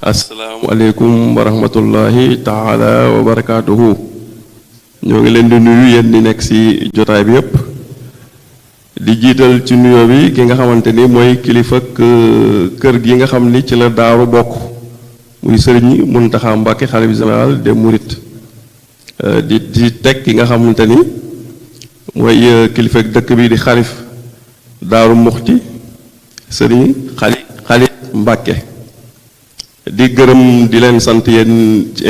asalaamaaleykum wa rahmatullahi taala wa barakaatuhu. ñoo ngi leen di nuyu yéen di nekk ci jotaay bi yépp di jiital ci nuyoo bi ki nga xamante ni mooy kilifa kër gi nga xam ni ci la daaru bokk muy sëriñ Muntaxa Mbàkke xalifa général des mourides di teg ki nga xamante ni mooy kilifa dëkk bi di xalif daaru muxti sëriñ xalit Mbàkke di gërëm di leen sant yéen ci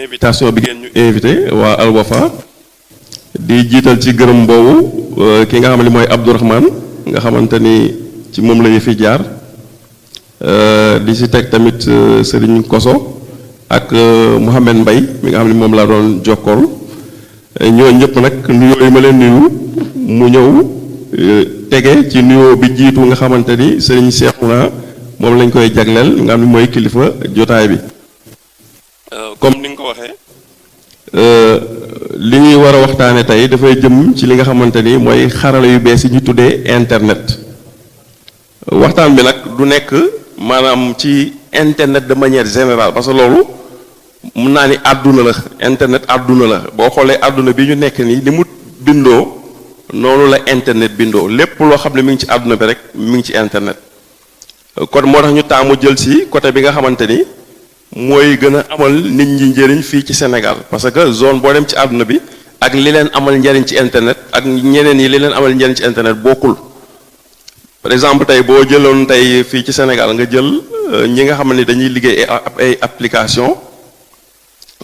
invitation bi ngeen ñu invité waa Al Wafa di jiital ci gërëm boobu ki nga xam ne mooy Abdourahmane nga xamante ni ci moom la ñu fi jaar di si teg tamit Serigne Koso ak Mouhamed Mbaye mi nga xam ne moom laa doon jokkool ñooñu ñëpp nag nuyoo yi ma leen nuyu mu ñëw tege ci nuyoo bi jiitu nga xamante ni Serigne Cheikhouna moom lañ koy jagleel nga xam ne mooy kilifa jotaay bi comme ni nga ko waxee li ñuy war a waxtaane tey dafay jëm ci li nga xamante ni mooy xarala yu bees yi ñu tuddee internet. waxtaan bi nag du nekk maanaam ci internet de manière générale parce que loolu mun naa ni àdduna la internet àdduna la boo xoolee àdduna bi ñu nekk nii ni mu bindoo noonu la internet bindoo lépp loo xam ne mi ngi ci àdduna bi rek mi ngi ci internet. kon moo tax ñu taamu jël ci côté bi nga xamante ni mooy gën a amal nit ñi njëriñ fii ci Sénégal parce que zone boo dem ci àdduna bi ak li leen amal njëriñ ci internet ak ñeneen yi li leen amal njëriñ ci internet bokkul. par exemple tey boo jëloon tey fii ci Sénégal nga jël ñi nga xam ne dañuy liggéey ay application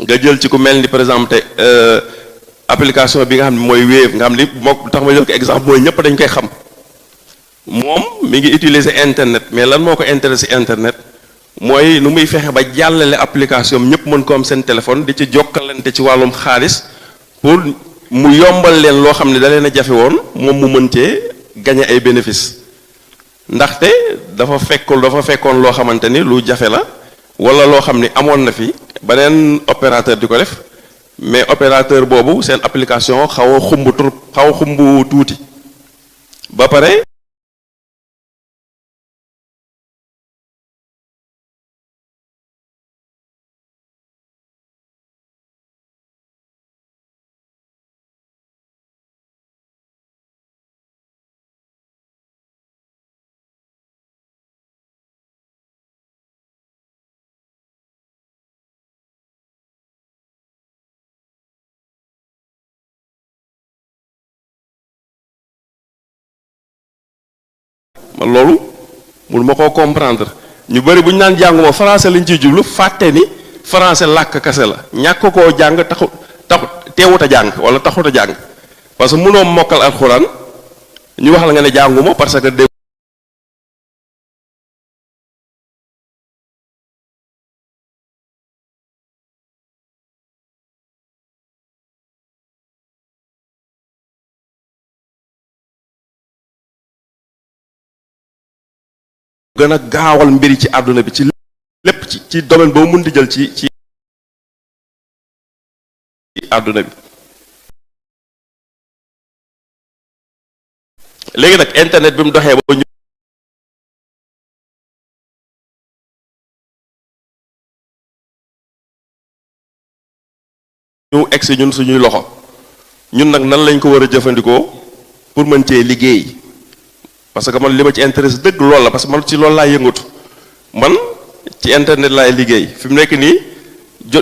nga jël ci ku mel ni par exemple tey application bi nga xam ne mooy Wave nga xam ni moo tax ma jël ko exemple mooy ñëpp dañ koy xam. moom mi ngi utiliser internet mais lan moo ko intéressé internet mooy nu muy fexe ba jàllale application ñëpp mën ko am seen téléphone di ci jokkalante ci wàllum xaalis pour mu yombal leen loo xam ne da leen a jafe woon moom mu mën cee gagner ay bénéfices ndaxte dafa fekkoon loo xamante ni lu jafe la wala loo xam ni amoon na fi beneen opérateur di ko def mais opérateur boobu seen application xaw a xumb tuuti ba pare. loolu mun ma koo comprendre ñu bëri bu ñu naan jànguma français lañ ciy jublu fàtte ni français làkk kase la ñàkk koo jàng taxu teewut a jàng wala taxut a jàng parce que mënoo mokkal alxuraan ñu wax la nga ne jànguma parce que dégg gën a gaawal mbiri ci àdduna bi ci lépp ci domaine boo mun di jël ci àdduna bi léegi nag internet bi mu doxee ba ñu egsi ñun suñuy loxo ñun nag nan lañ ko war a jëfandikoo pour mën cee liggéey parce que man li ma ci intéresse dëgg loolu la parce que man ci loolu laay yëngatu man ci internet laay liggéey fi mu nekk nii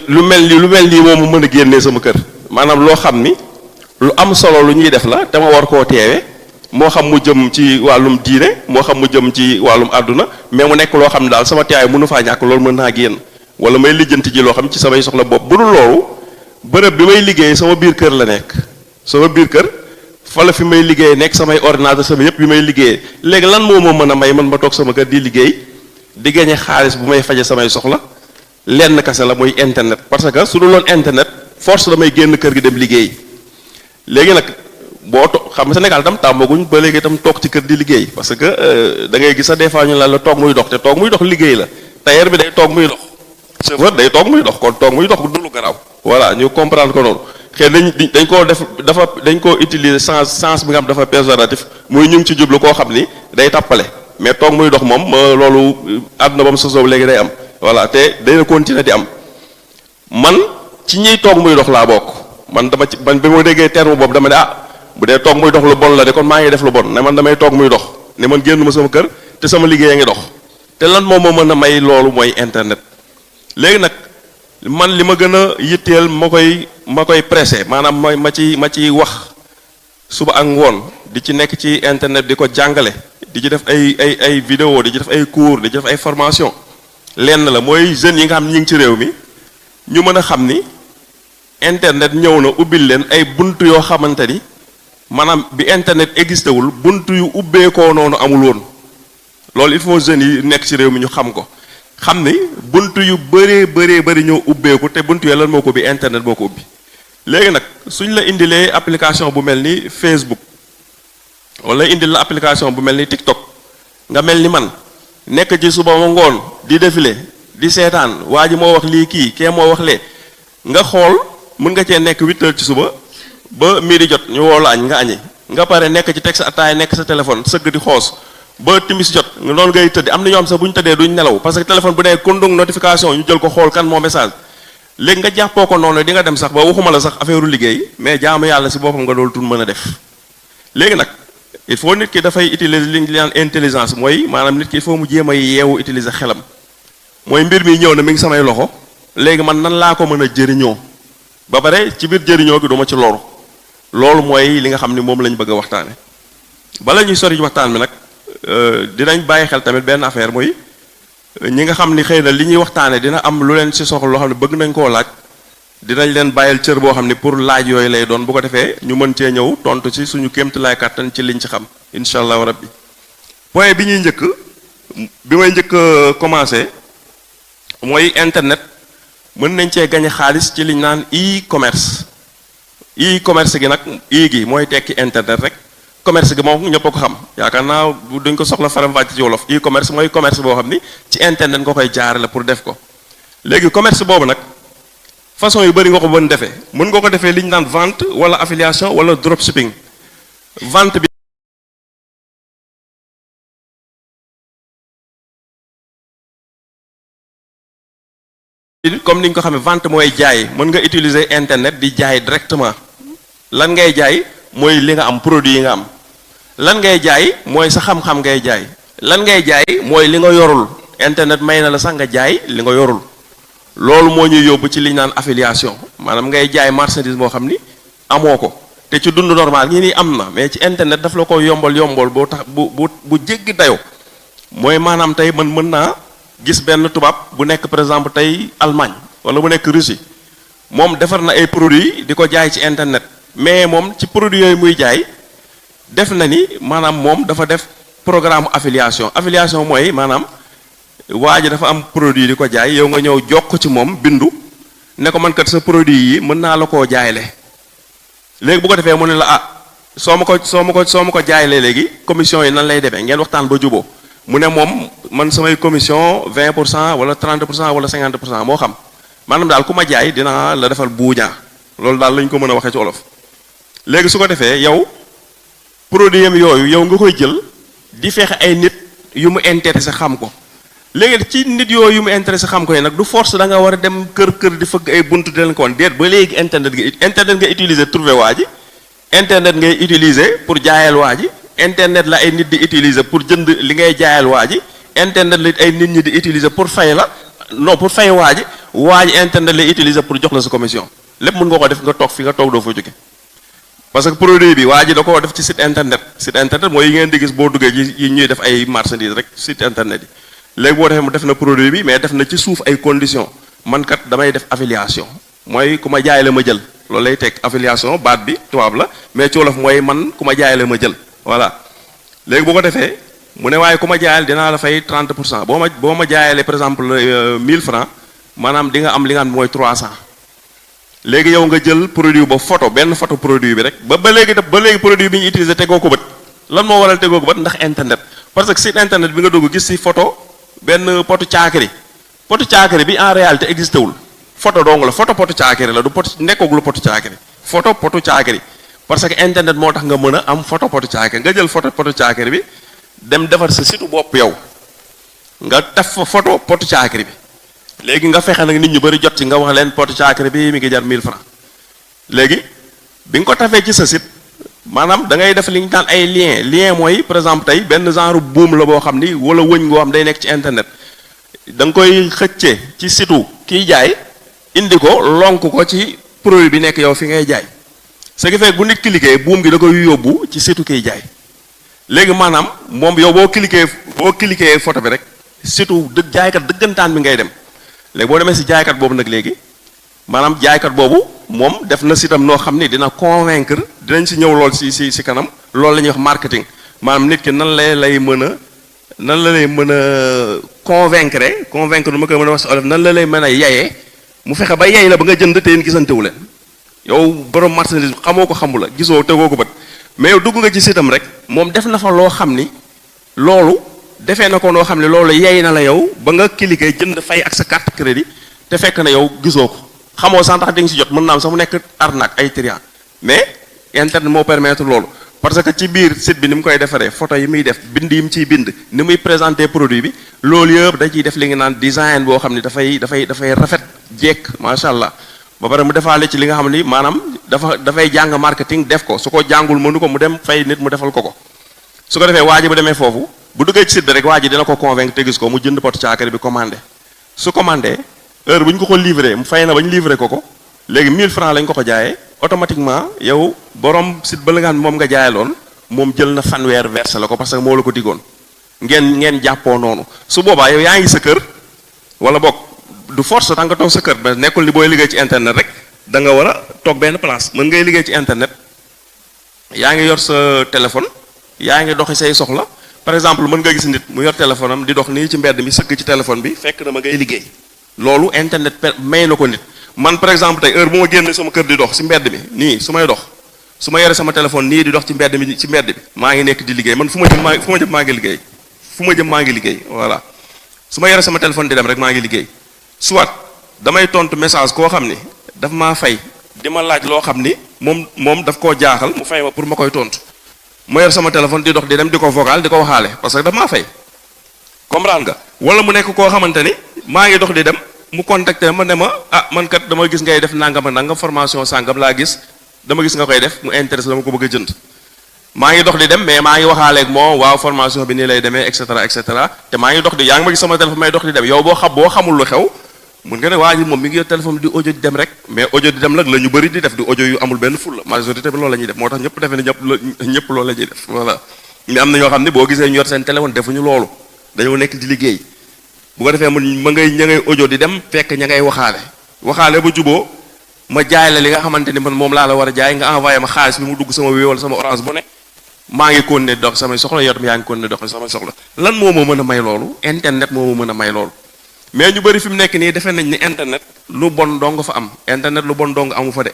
lu mel nii moom mu mën a génnee sama kër maanaam loo xam ni lu am solo lu ñuy def la te ma war koo teewe moo xam mu jëm ci wàllum diine moo xam mu jëm ci wàllum àdduna mais mu nekk loo xam ne daal sama teewaay mënu faa ñàkk loolu mën naa génn wala may lijjanti ji loo xam ci samay soxla bopp bu dul loolu bërëb bi may liggéey sama biir kër la nekk sama biir kër fa la fi may liggéey nekk samay ordinateur sama yëpp bi may liggéeyee léegi lan moo ma mën a may man ma toog sama kër di liggéey di gañe xaalis bu may faje samay soxla lenn kase la muy internet parce que su dul woon internet force damay génn kër gi dem liggéey léegi nag boo xam nga Sénégal tam tàmmaguñ ba léegi itam toog ci kër di liggéey parce que da ngay gis sax des fois ñu la toog muy dox te toog muy dox liggéey la tailleur bi day toog muy dox chauffeur day toog muy dox kon toog muy dox du lu garaaw voilà ñu comprendre ko noonu xëy dañ koo def dañ koo utiliser sens bi nga xam dafa péjoratif muy ñu ngi ci jublu koo xam ni day tàppale mais toog muy dox moom loolu àdduna ba mu sosoo léegi day am voilà te dana continuer di am man ci ñiy toog muy dox laa bokk man dama ci man bi ma déggee terme boobu dama ne bu dee toog muy dox lu bon la de kon maa ngi def lu bon ne man damay toog muy dox ne man génnuma sama kër te sama liggéey a ngi dox te lan moom moo mën a may loolu mooy internet léegi nag man li ma gën a yitteel ma koy pressé maanaam ma ci wax suba ak ngoon di ci nekk ci internet di ko jàngale di ci def ay vidéo di ci def ay cours di ci def ay formation lenn la mooy jeunes yi nga xam ne ñu ngi ci réew mi ñu mën a xam ni internet ñëw na ubbil leen ay bunt yoo xamante ni maanaam bi internet existé wul bunt yu ubbeekoo noonu amul woon loolu il faut jeunes yi nekk ci réew mi ñu xam ko xam ni bunt yu bëri ñoo ubbeeku te bunt yooyu lan moo ko ubbi internet moo ko ubbi léegi nag suñ la indilee application bu mel ni Facebook wala indil la application bu mel ni TikTok nga mel ni man nekk ci suba ma ngoon di défilé di seetaan waa ji moo wax lii kee moo wax lee nga xool mën nga cee nekk 8 heures ci suba ba midi jot ñu woo la añ nga añi nga pare nekk ci teg sa ataay nekk sa téléphone sëgg di xoos ba timis jot nga noonu ngay tëdd am na ñoo xam sax bu ñu tëddee duñ nelaw parce que téléphone bu nee kundung notification ñu jël ko xool kan moo message léegi nga jàppoo ko noonu di nga dem sax ba waxuma la sax affaire liggéey mais jaamu yàlla si boppam nga dool tun mën a def léegi nag il faut nit ki dafay utiliser li ñu naan intelligence mooy maanaam nit ki il faut mu jéem a yeewu utiliser xelam mooy mbir mi ñëw na mi ngi samay loxo léegi man nan laa ko mën a jëriñoo ba pare ci biir jëriñoo gi duma ci loru loolu mooy li nga xam ni moom lañ bëgg a waxtaane bala ñuy sori waxtaan bi nag dinañ bàyyi xel tamit benn affaire mooy ñi nga xam ni xëy na li ñuy waxtaane dina am lu leen ci soxla loo xam ne bëgg nañ koo laaj dinañ leen bàyyil cër boo xam ne pour laaj yooyu lay doon bu ko defee ñu mën cee ñëw tontu ci suñu kéemtalaay kàttan ci liñ ci xam incha allahu rabbi point bi ñuy njëkk bi may njëkk commencé mooy internet mën nañ cee gañe xaalis ci liñ naan e-commerce e-commerce gi nag gi mooy tekki internet rek commerce gi moom ñëpp a ko xam yaakaar naa duñ ko soxla faram-fàcce ci wolof e-commerce mooy commerce boo xam ni ci internet nga koy jaarale pour def ko léegi commerce boobu nag façon yu bëri nga ko mën defee mën nga ko defee li ñu naan vente wala affiliation wala dropshipping vente bi comme ni ñu ko xamee vente mooy jaay mën nga utiliser internet di jaay directement lan ngay jaay mooy li nga am produit yi nga am lan ngay jaay mooy sa xam-xam ngay jaay lan ngay jaay mooy li nga yorul internet may na la sax nga jaay li nga yorul loolu moo ñuy yóbbu ci li ñu naan affiliation maanaam ngay jaay marchandise moo xam ni amoo ko te ci dund normal ñi ni am na mais ci internet daf la ko yombal boo tax bu jéggi dayo mooy maanaam tey man mën naa gis benn tubaab bu nekk par exemple tey Allemagne wala bu nekk Russie moom defar na ay produits di ko jaay ci internet mais moom ci produits yooyu muy jaay def na ni maanaam moom dafa def programme affiliation mooy maanaam waa ji dafa am produit di ko jaay yow nga ñëw jokk ci moom bindu ne ko man kat sa produit yi mën naa la koo jaayle léegi bu ko defee mu ne la soo ma ko jaaylee léegi commission yi nan lay demee ngeen waxtaan ba juboo mu ne moom man samay commission 20% wala 30% wala 50% moo xam maanaam daal ku ma jaay dinaa la defal buuñaa loolu daal lañ ko mën a waxee ci olof léegi su ko defee yow produit yam yooyu yow nga koy jël di fexe ay nit yu mu intéressé xam ko léegi ci nit yooyu yu mu intéressé xam ko yi nag du force da nga war a dem kër di fëgg ay buntu di leen ko woon déet ba léegi internet nga utiliser trouver waa ji internet ngay utiliser pour jaayal waa ji internet la ay nit di utiliser pour jënd li ngay jaayal waa ji internet la ay nit ñi di utiliser pour fay la non pour fay waa ji internet lay utiliser pour jox la sa commission lépp mën nga ko def nga toog fi nga toog doo fa jóge parce que produit bi waa ji da koo def ci site internet mooy yi ngeen di gis boo duggee ci yi ñuy def ay marchandises rek site internet yi léegi boo defee mu def na produit bi mais def na ci suuf ay conditions man kat damay def affiliation mooy ku ma jaay la ma jël loolu lay teg affiliation baat bi tubaab la mais ci wolof mooy man ku ma jaay la ma jël voilà léegi boo ko defee mu ne waaye ku ma jaayal dinaa la fay 30% boo ma jaayalee par exemple 1000 francs maanaam di nga am li nga xam mooy 300 léegi yow nga jël produit ba benn photo produit bi rek ba léegi produit bi ñu utiliser tegoo ko bët lan moo waral tegoo ko bët ndax internet parce que site internet bi nga dugg gis ci photo benn potu caakiri bi en réalité existé wul photo dong la photo potu caakiri la du pot nekkooglu potu caakiri photo potu caakiri parce que internet moo tax nga mën a am photo potu caakiri nga jël photo potu caakiri bi dem defar sa site bopp yow nga taf fa photo potu caakiri bi léegi nga fexe nag nit ñu bëri jot ci nga wax leen pot caakiri bi mi ngi jar 1000 francs léegi bi nga ko tafee ci sa site maanaam da ngay def li ñu daan ay lien mooy par exemple tey benn genre buum la boo xam ni wala wëñ ngoo xam day nekk ci internet da nga koy xëccee ci situ kiy jaay indi ko lonk ko ci produit bi nekk yow fi ngay jaay ce qui fait bu nit cliquer buum gi da koy yóbbu ci situ kiy jaay léegi maanaam moom yow boo cliquer photo bi rek situ jaaykat dëggantaan bi ngay dem léegi boo demee si jaaykat boobu nag léegi maanaam jaaykat boobu moom def na sitam noo xam ni dina convaincre dinañ si ñëw lool si kanam loolu la ñuy wax marketing maanaam nit ki nan la lay mën a convaincre nu ma koy mën a wax si olof nan la lay mën a yayee mu fexe ba yay la ba nga jënd te yéen gisantewu leen yow borom marchandise xamoo ko xamu la gisoo tegoo ko bët mais yow dugg nga ci sitam rek moom def na fa loo xam ni loolu defee na ko noo xam ne loolu yay na la yow ba nga cliquer jënd fay ak sa carte crédit te fekk na yow gisoo ko xamoo sax ndax di nga si jot mën naa am sax mu nekk arnaque ay trian mais internet moo permettre loolu parce que ci biir site bi ni mu koy defaree photo yi muy def bind yi mu ciy bind ni muy présenter produit bi loolu yëpp da ciy def li nga naan design boo xam ne dafay rafet jekk macha allah ba pare mu defaale ci li nga xam ni maanaam dafay jàng marketing def ko su ko jàngul mënu ko mu dem fay nit mu defal ko su ko defee waa ji bu demee foofu bu duggee ci site bi rek waa ji dina ko convaincre te gis ko mu jënd pot caakiri bi commandé su commandé heure bu ñu ko livré mu fay na ba ñu livré ko léegi 1000 francs lañ ko jaayee automatiquement yow borom site ba la nga xam moom nga jaayaloon moom jël na fanweer versé la ko parce que moo la ko diggoon ngeen jàppoo noonu su boobaa yow yaa ngi sa kër wala bokk du force da nga toog sa kër ba nekkul ni booy liggéey ci internet rek da nga war a toog benn place mën ngay liggéey ci internet yaa ngi yor sa téléphone yaa ngi doxi say soxla par exemple mën nga gis nit mu yor téléphone am di dox nii ci mbedd mi sëgg ci téléphone bi fekk na ma ngay liggéey loolu internet may na ko nit man par exemple tey heure bu ma génne sama kër di dox ci mbedd mi nii su may dox su ma yore sama téléphone nii di dox ci mbedd bi maa ngi nekk di liggéey man fu ma jëm maa ngi liggéey voilà su ma yore sama téléphone di dem rek maa ngi liggéey soit damay tontu message koo xam ni daf maa fay di ma laaj loo xam ni moom daf koo jaaxal mu fay ma pour ma koy tontu ma yor sama téléphone di dox di dem di ko vocal di ko waxaale parce que daf maa fay comprendre nga wala mu nekk koo xamante ni maa ngi dox di dem mu contacté ma ne ma man kat dama gis ngay def nangam ak nangam formation sangam laa gis dama gis nga koy def mu intéressé dama ko bëgg a jënd maa ngi dox di dem mais maa ngi waxaaleeg moom waaw formation bi nii lay demee et cetera te maa ngi dox di yaa ngi ma gis sama téléphone may dox di dem yow boo xamul lu xew mun nga ne waa ji moom mi ngi yor téléphone di audio di dem rek mais audio di dem nag la ñu bëri di def di audio yu amul benn ful la majorité bi loolu la ñuy def moo tax ñëpp defe ne ñëpp loolu la ñuy def voilà mais am na ñoo xam ne boo gisee ñu yor seen téléphone defuñu loolu dañoo nekk di liggéey bu ko defee ña ngay audio di dem fekk ña ngay waxaale ba juboo ma jaay la li nga xamante ni man moom laa la war a jaay nga envoyé ma xaalis bi mu dugg sama Wave wala sama Orange bu ne maa ngi continuer dox samay soxla yow tam yaa ngi continuer dox samay soxla lan moo ma mën a may loolu internet moo ma mën a may loolu mais ñu bëri fi mu nekk nii defe nañ ni internet lu bon dong fa am internet lu bon dong amu fa de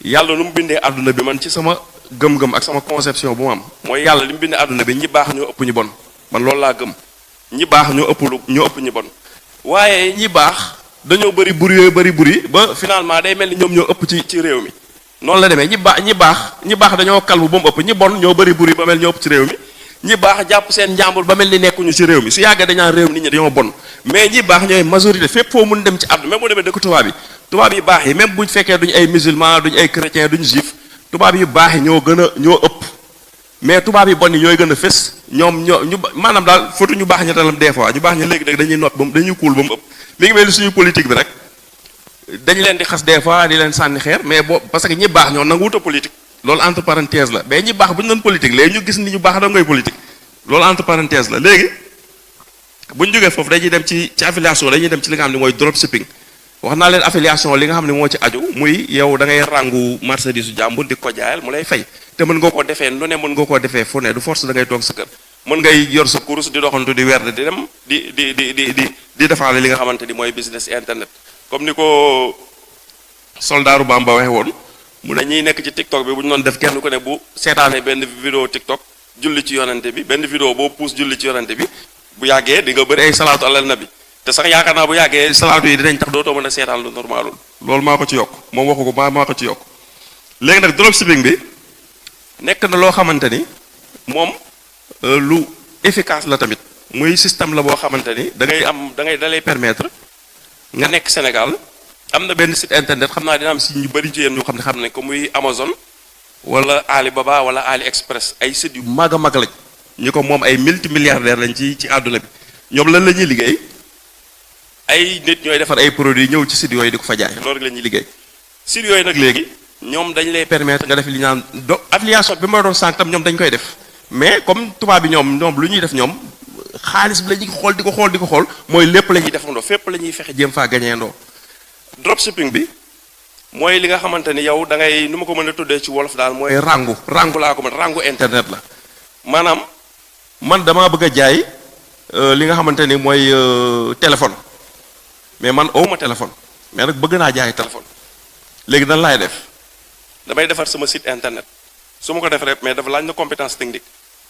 yàlla lu mu bindee àdduna bi man ci sama gëm-gëm ak sama conception bu mu am mooy yàlla li mu bindee àdduna bi ñi baax ñoo ëpp ñu bon man loolu laa gëm ñi baax ñoo ëpp ñi bon waaye ñi baax dañoo bëri buri ba finalement day mel ni ñoom ñoo ëpp ci réew mi noonu la demee ñi baax dañoo kalbu ba mu ëpp ñi bon ñoo bëri buri ba mel ñoo ëpp ci réew mi ñi baax jàpp seen njàmbur ba mel ni nekkuñu ci réew mi su yàggee dañaa réew nit ñi dañoo bon mais ñi baax ñooy majorité fépp foo mun dem ci àdduna même boo demee dëkk tubaab yi baax yi même buñ fekkee duñu ay musulman duñu ay chrétien duñu juif tubaab yi baax yi ñoo ëpp mais tubaab yi bon yi ñooy gën a fës ñoom ñu maanaam daal fotu ñu baax ña talam des fois ñu baax ña léegi dañuy not ba dañuy kuul ba mu ëpp mi ngi mel ni suñu politique bi rek dañu leen di xas des fois di leen sànni xeer mais parce que ñi baax ñoo nangu wuta politique loolu entre parenthèse la mais ñi baax bu ñu doon politique léegi ñu gis ni ñu baax da ngay politique loolu entre parenthèse la léegi bu ñu jógee foofu dañuy dem ci affiliation dañuy dem ci li nga xam ne mooy dropshipping wax naa leen affiliation li nga xam ne moo ci aju muy yow da ngay rangu marchandise su jàmbur di ko jaayal mu lay fay te mën nga koo defee lu ne mën nga koo defee fu ne du force da ngay toog sa kër mën ngay yor sa course di doxantu di werd di dem di defaale li nga xamante ni mooy business internet comme ni ko soldaaru Bamba waxe woon mu ne ñiy nekk ci TikTok bi bu ñu doon def kenn ku ne bu seetaanee benn vidéo TikTok julli ci yonante bi benn vidéo boo pousse julli ci yonante bi bu yàggee di nga bëri ay salaatu alal nabi te sax yaakaar naa bu yàggee salaatu yi dinañ tax dootoo mën a seetaan lu normalul loolu maa ko ci yokk moom waxu ko maa ko ci yokk léegi nag dropshipping bi nekk na loo xamante ni moom lu efficace la tamit muy système la boo xamante ni da lay permettre nga nekk Sénégal am na benn site internet xam naa dina am si ñu bëri ci yéen ñu xam ne ko muy Amazon wala Alibaba wala AliExpress ay sites yu mag a mag lañ ñu ko moom ay multimilliardaires lañ ci àdduna bi ñoom lan la ñuy liggéey ay nit ñooy defar ay produits ñëw ci sites yooyu di ko fa jaay loolu rek la ñuy liggéey sites yooyu nag léegi ñoom dañ lay permettre nga def li ñu naan affiliation bi ma doon sànq tam ñoom dañ koy def mais comme tubaab bi ñoom lu ñuy def ñoom xaalis bi la ñuy xool di ko xool mooy lépp la ñuy defandoo fépp la ñuy fexe jéem faa gañeendoo dropshipping bi mooy li nga xamante ni yow da ngay nu ma ko mën a tuddee ci wolof daal mooy rangu laa ko mën rangu internet la maanaam man damaa bëgg a jaay li nga xamante ni mooy téléphone mais man awma téléphone mais nag bëgg naa jaay téléphone léegi nan laay def damay defar sama site internet su ma ko def rek mais dafa laaj na compétence technique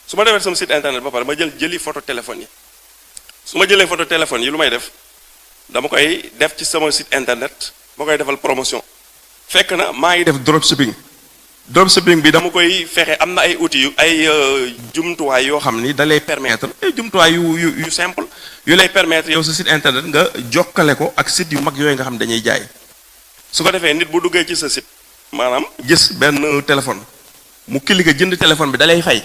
su ma defee sama site internet ba pare ma jëli photo téléphone yi su ma jëlee photo téléphone yi lu may def dama koy def ci sama site internet ma koy defal promotion fekk na maa ngi def dropshipping bi dama koy fexe am na ay outils yu ay jumtuwaay yoo xam ni da lay permettre ay jumtuwaay yu simple yu lay permettre yow sa site internet nga jokkale ko ak site yu mag yooyu nga xam dañuy jaay su ko defee nit bu duggee ci sa site maanaam gis benn téléphone mu cliquer jënd téléphone bi da lay fay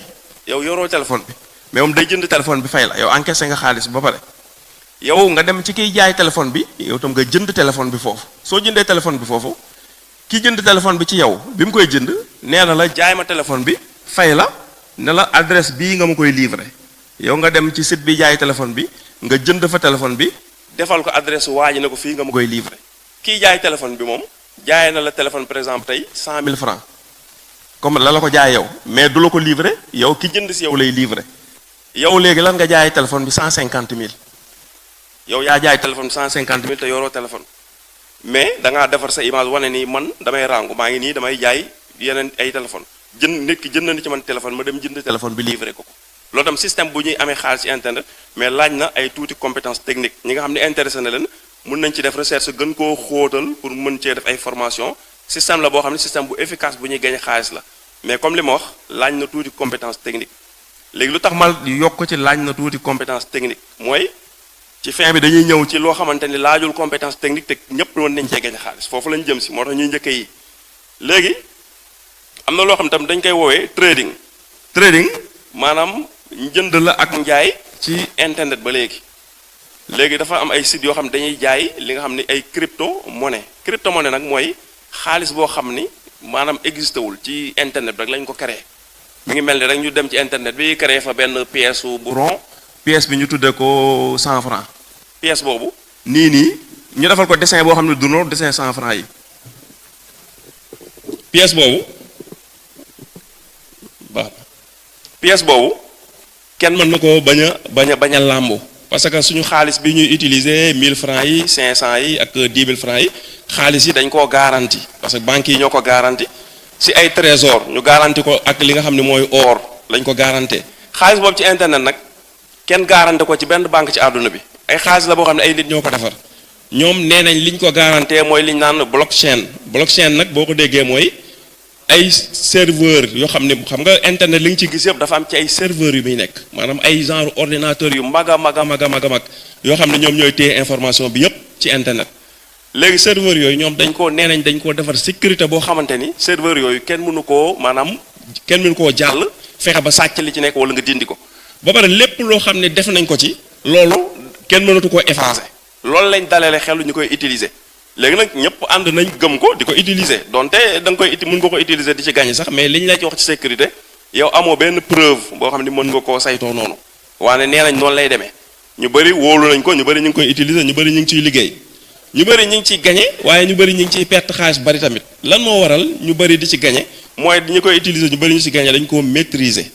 yow yoroo téléphone bi mais moom day jënd téléphone bi fay la yow encaissé nga xaalis ba pare yow nga dem ci kiy jaay téléphone bi yow tam nga jënd téléphone bi foofu soo jëndee téléphone bi foofu ki jënd téléphone bi ci yow bi mu koy jënd nee na la jaay ma téléphone bi fay la ne la adresse bii nga ma koy livrer yow nga dem ci site bi jaay téléphone bi nga jënd fa téléphone bi defal ko adresse waa ji ne ko fii nga ma koy livrer kii jaay téléphone bi moom jaay na la téléphone par exemple tey 100 000 francs comme la ko jaay yow mais du la ko livrer yow ki jënd si yow lay livrer yow léegi lan nga jaay téléphone bi 150 000 yow yaa jaay téléphone bi 150 000 te yoroo téléphone mais da ngaa defar sa image wane nii man damay rangu maa ngi nii damay jaay yeneen ay téléphone nit ki jënd na ci man téléphone ma dem jënd téléphone bi livré ko loolu tam système bu ñuy amee xaalis ci internet mais laaj na ay tuuti compétence technique ñi nga xam ne intéressé na leen mun nañ ci def recherche gën koo xóotal pour mën cee def ay formation système la boo xam ne système bu efficace bu ñuy gañe xaalis la mais comme li ma wax laaj na tuuti compétence technique léegi lu tax ma yokk ci laaj na tuuti compétence technique mooy ci fin bi dañuy ñëw ci loo xamante ni laajul compétence technique te ñëpp woon nañ cee gañe xaalis foofu lañ jëm si moo tax ñuy njëkk yi léegi am na loo xam tam dañ koy woowee trading maanaam njënd la ak njaay ci internet ba léegi dafa am ay sites yoo xam ne dañuy jaay li nga xam ne ay crypto monnaie nag mooy xaalis boo xam ni maanaam existé wul ci internet bi rek lañ ko créé mi ngi mel ni rek ñu dem ci internet bi créé fa benn pièce bu rond pièce bi ñu tuddee ko 100 francs pièce boobu nii ñu defal ko dessin boo xam ne du noonu dessin 100 francs yi pièce boobu kenn mën na ko bañ a làmbu parce que suñu xaalis bi ñuy utiliser 1000 francs yi 500 yi ak 10 000 francs yi xaalis yi dañ koo garanti parce que banques yi ñoo ko garanti si ay trésor ñu garanti ko ak li nga xam ne mooy or lañ ko garanté xaalis boobu ci internet nag kenn garanti ko ci benn banque ci àdduna bi ay xaalis la boo xam ne ay nit ñoo ko defar ñoom nee nañ liñ ko garanté mooy liñ naan blockchain nag boo ko déggee mooy ay serveur yoo xam ne xam nga internet li nga ci gis yëpp dafa am ci ay serveur yu muy nekk maanaam ay genre ordinateur yu mag yoo xam ne ñoom ñooy téye information bi yëpp ci internet léegi serveur yooyu ñoom dañ koo defar sécurité boo xamante ni serveur yooyu kenn mënu koo jàll fexe ba sàcc li ci nekk wala nga dindi ko ba pare lépp loo xam ne def nañ ko ci loolu kenn mënatu koo effacer loolu lañ daleele xelu ñu koy utiliser léegi nag ñëpp ànd nañ gëm ko di ko utiliser donte da nga koy mën nga ko utiliser di ci gagné sax mais liñ la ci wax ci sécurité yow amoo benn preuve boo xam ne mën nga koo saytoo noonu waane nee nañ noonu lay demee ñu bëri wóolu nañ ko ñu bëri ñu ngi koy utiliser ñu bëri ñu ngi ciy liggéey ñu bëri ñu ngi ciy gagné waaye ñu bëri ñu ngi ciy perte xaalis bari tamit lan moo waral ñu bëri di ci gagné mooy ñu koy utiliser ñu bëri ñu ci gagné dañ koo maîtriser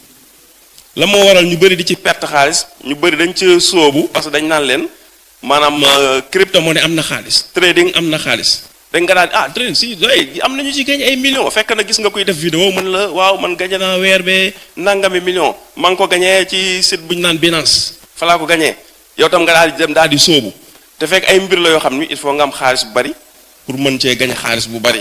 lan moo waral ñu bëri di ci perte xaalis ñu bëri dañ ci sóobu parce que dañ naan leen maanaam crypto monnaie am na xaalis trading am na xaalis dañ nga daal trading si am nañu ci gagné ay millions fekk na gis nga koy def vidéo mën la waaw man gagné naa weer bee nangami millions maa ngi ko gagné ci site bu ñu naan Binance fa laa ko gagné yow tam nga daal di dem daal di sóobu te fekk ay mbir la yoo xam ni il faut nga am xaalis bu bari pour mën cee gagné xaalis bu bari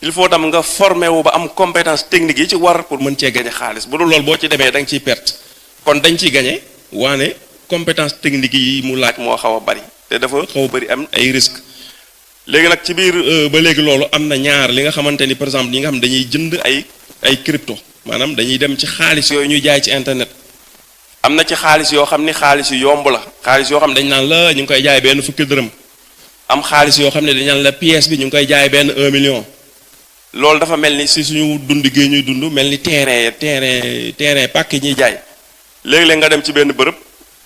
il faut tam nga formé wu ba am compétence technique yi ci war pour mën cee gagné xaalis bu dul loolu boo ci demee da nga ciy perte kon dañ ciy gagné waane compétence technique yi mu laaj moo xaw a bari te dafa xaw a bëri am ay risques. léegi nag ci biir ba léegi loolu am na ñaar li nga xamante ni par exemple ñi nga xam dañuy jënd ay crypto maanaam dañuy dem ci xaalis yooyu ñuy jaay ci internet. am na ci xaalis yoo xam ni xaalis yu yomb la xaalis yoo xam ne dañ naan la ñu ngi koy jaay benn fukki dërëm am xaalis yoo xam ne dañ naan la pièce bi ñu ngi koy jaay benn 1 million. loolu dafa mel ni si suñu dund gi ñuy dund mel ni terrain pàkk yi ñuy jaay léegi-léeg nga dem ci benn bërëb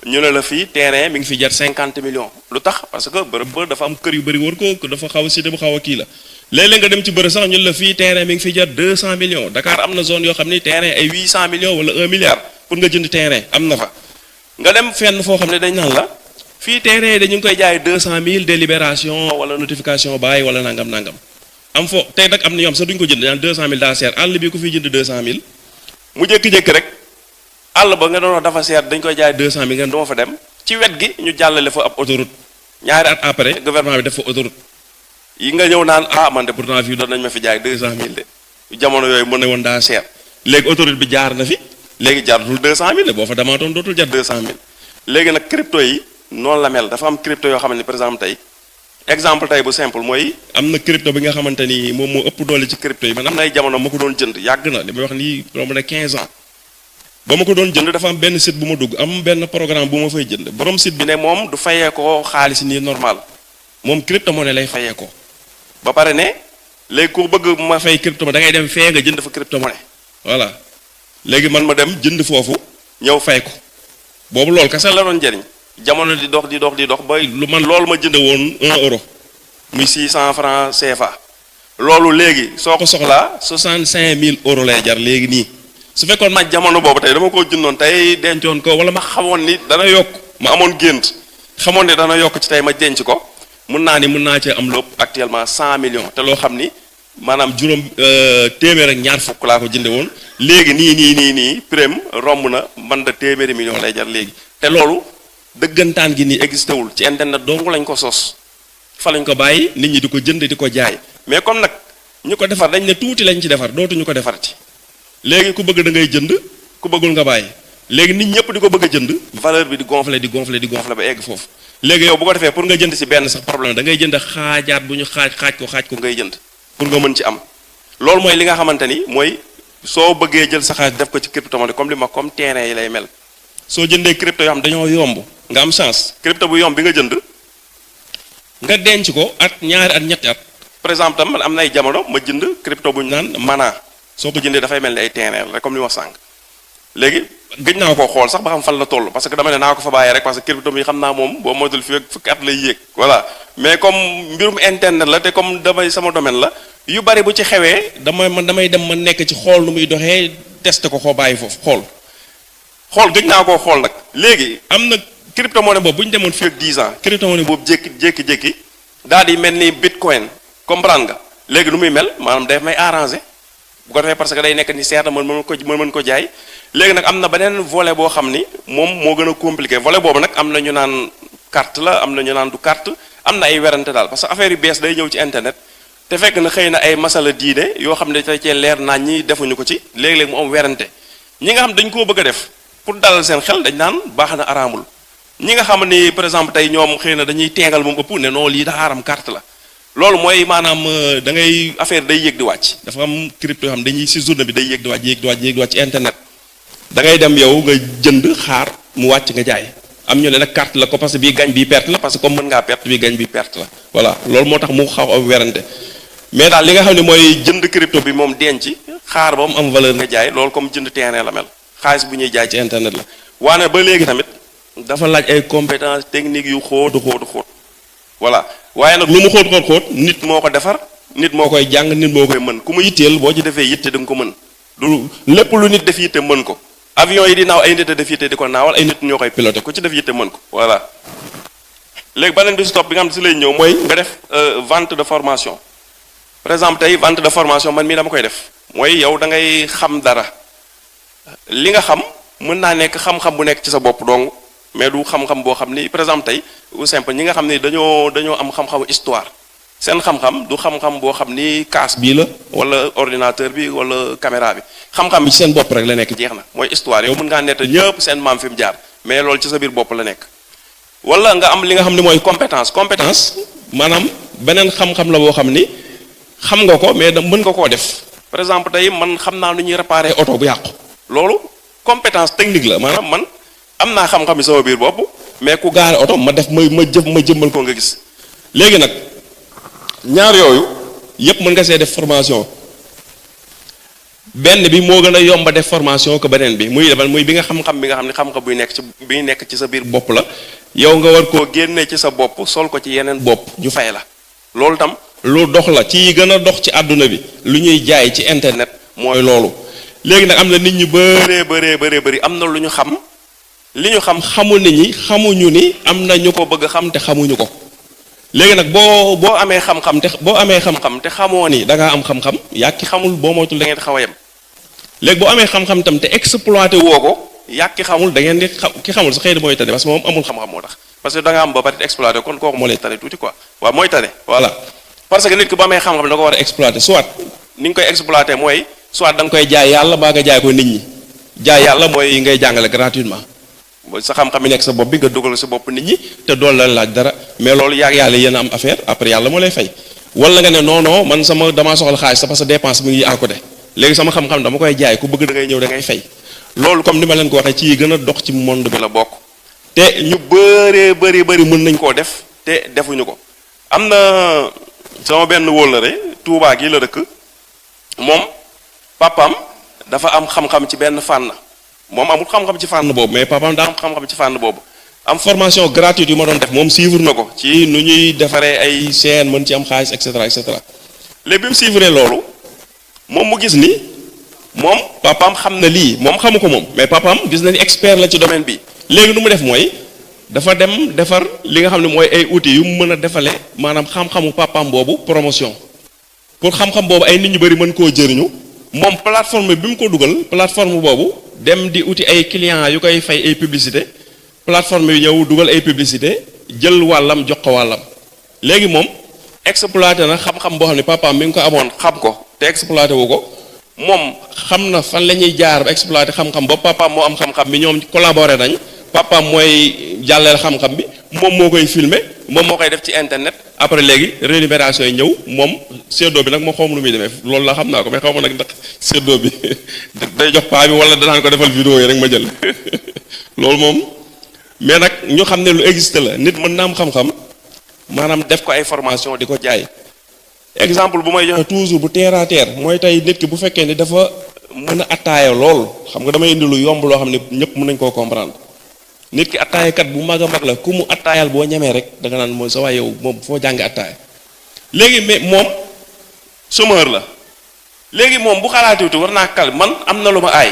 ñu ne la fii terrain mi ngi fi jar 50 millions lu tax parce que bërëb ba dafa am kër yu bëri wër ko dafa xaw a cité bu xaw a kii la léeg-léeg nga dem ci bërëb sax ñu ne la fii terrain mi ngi fi jar 200 millions Dakar am na zone yoo xam ni terrain ay 800 millions wala 1 milliard pour nga jënd terrain am na fa nga dem fenn foo xam ne dañ naan la fii terrain dañu ngi koy jaay 200 000 délibération wala notification bàyyi wala nangam am foo tey nag am na ñoom sax duñ ko jënd daan 200 000 daa seer àll bi ku fiy jënd 200 000 mu jékki-jékki rek àll ba nga doon wax dafa seer dañ koy jaay 200 000 ngeen duma fa dem ci wet gi ñu jàllale fa ab autoroute ñaari at après gouvernement bi def fa autoroute yi nga ñëw naan man de pourtant fii doon nañ ma fi jaay 200 000 de jamono yooyu mën na woon daa seer léegi autoroute bi jaar na fi léegi jaratul 200 000 boo fa demaatoon dootul jar 200 000 léegi nag crypto yi noonu la mel dafa am crypto yoo xam ne par exemple tey exemple tey bu simple mooy am na crypto bi nga xamante ni moom moo ëpp doole ci crypto yi man am na ay jamono ma ko doon jënd yàgg na li may wax nii romb na 15 ans ba ma ko doon jënd dafa am benn site bu ma dugg am benn programme bu ma fay jënd borom site bi ne moom du fayee ko xaalis nii normal moom crypto monnaie lay fayee ko ba pare ne léegi ku bëgg ma fay crypto da ngay dem fee nga jënd fa crypto monnaie voilà léegi man ma dem jënd foofu ñëw fay ko boobu loolu kese la doon jëriñ jamono di dox ba lu man loolu ma jënd woon 1 euro muy 600 francs CFA loolu léegi soo ko soxlaa 65 000 euros lay jar léegi nii su fekkoon ma jamono boobu tey dama koo jëndoon tey dencoon ko wala ma xamoon ni dana yokk ma amoon gént xamoon ni dana yokk ci tey ma denc ko mun naa cee am lépp actuellement 100 millions te loo xam ni maanaam juróom téeméer ak ñaar fukk laa ko jënde woon léegi nii prime romb na man da téeméeri millions lay jar léegi te loolu dëggantaan gi nii existé wul ci internet dong lañ ko sos fa lañ ko bàyyi nit ñi di ko jënd di ko jaay mais comme nag ñu ko defar dañ ne tuuti lañ ci defar dootuñu ko defarati léegi ku bëgg da ngay jënd ku bëggul nga bàyyi léegi nit ñëpp di ko bëgg a jënd valeur bi di gonfler ba egg foofu léegi yow bu ko defee pour nga jënd ci benn sax problème da ngay jënd xaajaat bu ñu xaaj ko ngay jënd pour nga mën ci am loolu mooy li nga xamante ni mooy soo bëggee jël sa xaalis def ko ci crypto-monnaie comme terrain yi lay mel soo jëndee crypto yoo xam dañoo yomb nga am chance crypto bu yomb bi nga jënd nga denc ko at ñaari at ñetti at par exemple tam man am na ay jamono ma jënd crypto bu ñu naan Mana soo ko jëndee dafay mel ni ay terrain rek comme li ma sànq léegi gëj naa ko xool sax ba xam fan la toll parce que dama ne naa ko fa bàyyi rek parce que crypto mi xam naa moom boo moytul fi fukki at lay yéeg voilà mais comme mbirum internet la te comme damay sama domaine la yu bari bu ci xewee damay dem ma nekk ci xool nu muy doxee testé ko xoo bàyyi foofu xool gëj naa koo xool nag léegi am na crypto monnaie boobu bu ñu demoon fii ak 10 ans crypto monnaie boobu jékki-jékki daal di mel ni bitcoin comprendre nga léegi nu muy mel maanaam daf may arrangé bu ko defee parce que day nekk ni seer na mën ko jaay léegi nag am na beneen volet boo xam ni moom moo gën a compliqué volet boobu nag am na ñu naan carte la am na ñu naan du carte am na ay werante daal parce que affaire yu bees day ñëw ci internet te fekk na xëy na ay masala diine yoo xam ne tey cee leer naa ñi defuñu ko ci léegi-léegi mu am werante ñi nga xam dañ koo bëgg a def pour dalal seen xel dañ naan baax na araamul ñi nga xam ni par exemple tey ñoom xëy na dañuy teegal moom ëpp ne non lii daa aram carte la loolu mooy maanaam da ngay affaire day yéeg di wàcc dafa am crypto yoo xam dañuy si journée bi day yéeg di wàcc ci internet da ngay dem yow nga jënd xaar mu wàcc nga jaay am ñu ne nag carte la ko parce que bii gañ bii perte la parce que comme mën ngaa perte bii gañ bii perte la voilà loolu moo tax mu xaw a werante mais daal li nga xam ne mooy jënd crypto bi moom denc xaar ba mu am valeur nga jaay loolu comme jënd terrain la mel xaalis bu ñuy jaay ci internet la waane ba léegi tamit dafa laaj ay compétences techniques yu xóotu voilà waaye nag lu mu xóot nit moo ko defar nit moo koy jàng nit moo koy mën ku mu yitteel boo ci defee yitte da nga ko mën du lépp lu nit def yitte mën ko avion yi di naaw ay nit a def yitte di ko naawal ay nit ñoo koy piloté ku ci def yitte mën ko voilà léegi beneen bi si topp bi nga xam ne si lay ñëw mooy nga def vente de formation par exemple tey vente de formation man mii dama koy def mooy yow da ngay xam dara li nga xam mën naa nekk xam-xam bu nekk ci sa bopp dong mais du xam-xam boo xam ni par exemple tey ou simple ñi nga xam ni dañoo am xam-xamu histoire seen xam-xam du xam-xam boo xam ni kaas bii la wala ordinateur bi wala caméra bi xam-xam bi ci seen bopp rek la nekk jeex na mooy histoire yow mën ngaa nett ñëpp seen maam fi mu jaar mais loolu ci sa biir bopp la nekk wala nga am li nga xam ne mooy compétence maanaam beneen xam-xam la boo xam ni xam nga ko mais da mën nga koo def par exemple tey man xam naa nu ñuy réparer oto bu yàqu loolu compétence technique la maanaam man am naa xam-xam yi sama biir bopp mais ku gaare oto ma def ma jëmmal ko nga gis léegi nag ñaar yooyu yépp mën nga see def formation benn bi moo gën a yomba def formation que beneen bi muy bi nga xam-xam bi nga xam ne xam-xam buy nekk ci sa biir bopp la yow nga war koo génne ci sa bopp sol ko ci yeneen bopp ñu fay la loolu tam lu dox la ci gën a dox ci àdduna bi lu ñuy jaay ci internet mooy loolu léegi nag am na nit ñu bëree am na lu ñu xam li ñu xam xamul nit ñi xamuñu ni am na ñu ko bëgg xam te xamuñu ko léegi nag boo amee xam-xam te xamoo ni da ngaa am xam-xam yàkki xamul boo moytul da ngeen xaw a yem léegi boo amee xam-xam tam te exploité woo ko yàkki xamul da ngeen di ki xamul sa xëy na mooy tane parce que moom amul xam-xam moo tax parce que da nga am ba pare exploité kon kooku moo lay tane tuuti quoi waaw mooy tane voilà parce que nit ki bu amee xam-xam da ko war a exploité soit ni nga koy exploité mooy soit da nga koy jaay yàlla baa nga jaay ko nit ñi jaay yàlla mooy ngay jàngale gratuitement sa xam-xam yi nekk sa bopp bi nga dugal sa bopp nit ñi te dool la laaj dara mais loolu yaag yàlla yéen a am affaire après yàlla moo lay fay wala nga ne non man damaa soxla xaalis sa parce que dépense mu ngi à côté léegi sama xam-xam dama koy jaay ku bëgg da ngay ñëw da ngay fay loolu comme ni ma leen ko waxee ci gën a dox ci monde bi la bokk te ñu bëri mën nañ koo def te defuñu ko am na sama benn wóllare Tuubaa gi la dëkk moom papaam dafa am xam-xam ci benn fànn moom amul xam-xam ci fànn boobu mais papaam daa am xam-xam ci fànn boobu am formation gratuite yu ma doon def moom suivre na ko ci nu ñuy defaree ay chaîne mën ci am xaalis et cetera léegi bi mu suivre loolu moom mu gis ni moom papaam xam na lii moom xamu ko moom mais papaam gis na ni expert la ci domaine bi léegi nu mu def mooy dafa dem defar li nga xam ne mooy ay outils yu mu mën a defale maanaam xam-xamu papaam boobu promotion pour xam-xam boobu ay nit ñu bari mën koo jëriñu moom plateforme bi mu ko dugal plateforme boobu dem di uti ay clients yu koy fay ay publicité plateforme yu ñëw dugal ay publicité jël wàllam jox ko wàllam léegi moom exploité na xam-xam boo xam ne papaam mi ngi ko amoon xam ko te exploité wu ko moom xam na fan la ñuy jaar ba exploité xam-xam ba papaam moo am xam-xam bi ñoom collaboré nañ papaam mooy jàlleel xam-xam bi moom moo koy filmer moom moo koy def ci internet après léegi rémunération yi ñëw moom séddoo bi nag moo xawma lu muy demee loolu la xam naa ko mais xaw ma nag ndax séddoo bi day jox paa bi wala danaan ko defal vidéo yi rek ma jël loolu moom mais nag ñu xam ne lu existe la nit mën na am xam-xam maanaam def ko ay formation di ko jaay exemple bu may joxe toujours bu terre à terre mooy tey nit ki bu fekkee ni dafa mën a attaaya lool xam nga damay indi lu yomb loo xam ne ñëpp mën nañ koo comprendre nit ki attaayakat bu mag a mag la ku mu attaayal boo ñemee rek da nga naan mooy sa waay yow moom foo jàng attaaya léegi mais moom chômeur la léegi moom bu xalaatiwuti war naa kal man am na lu ma aay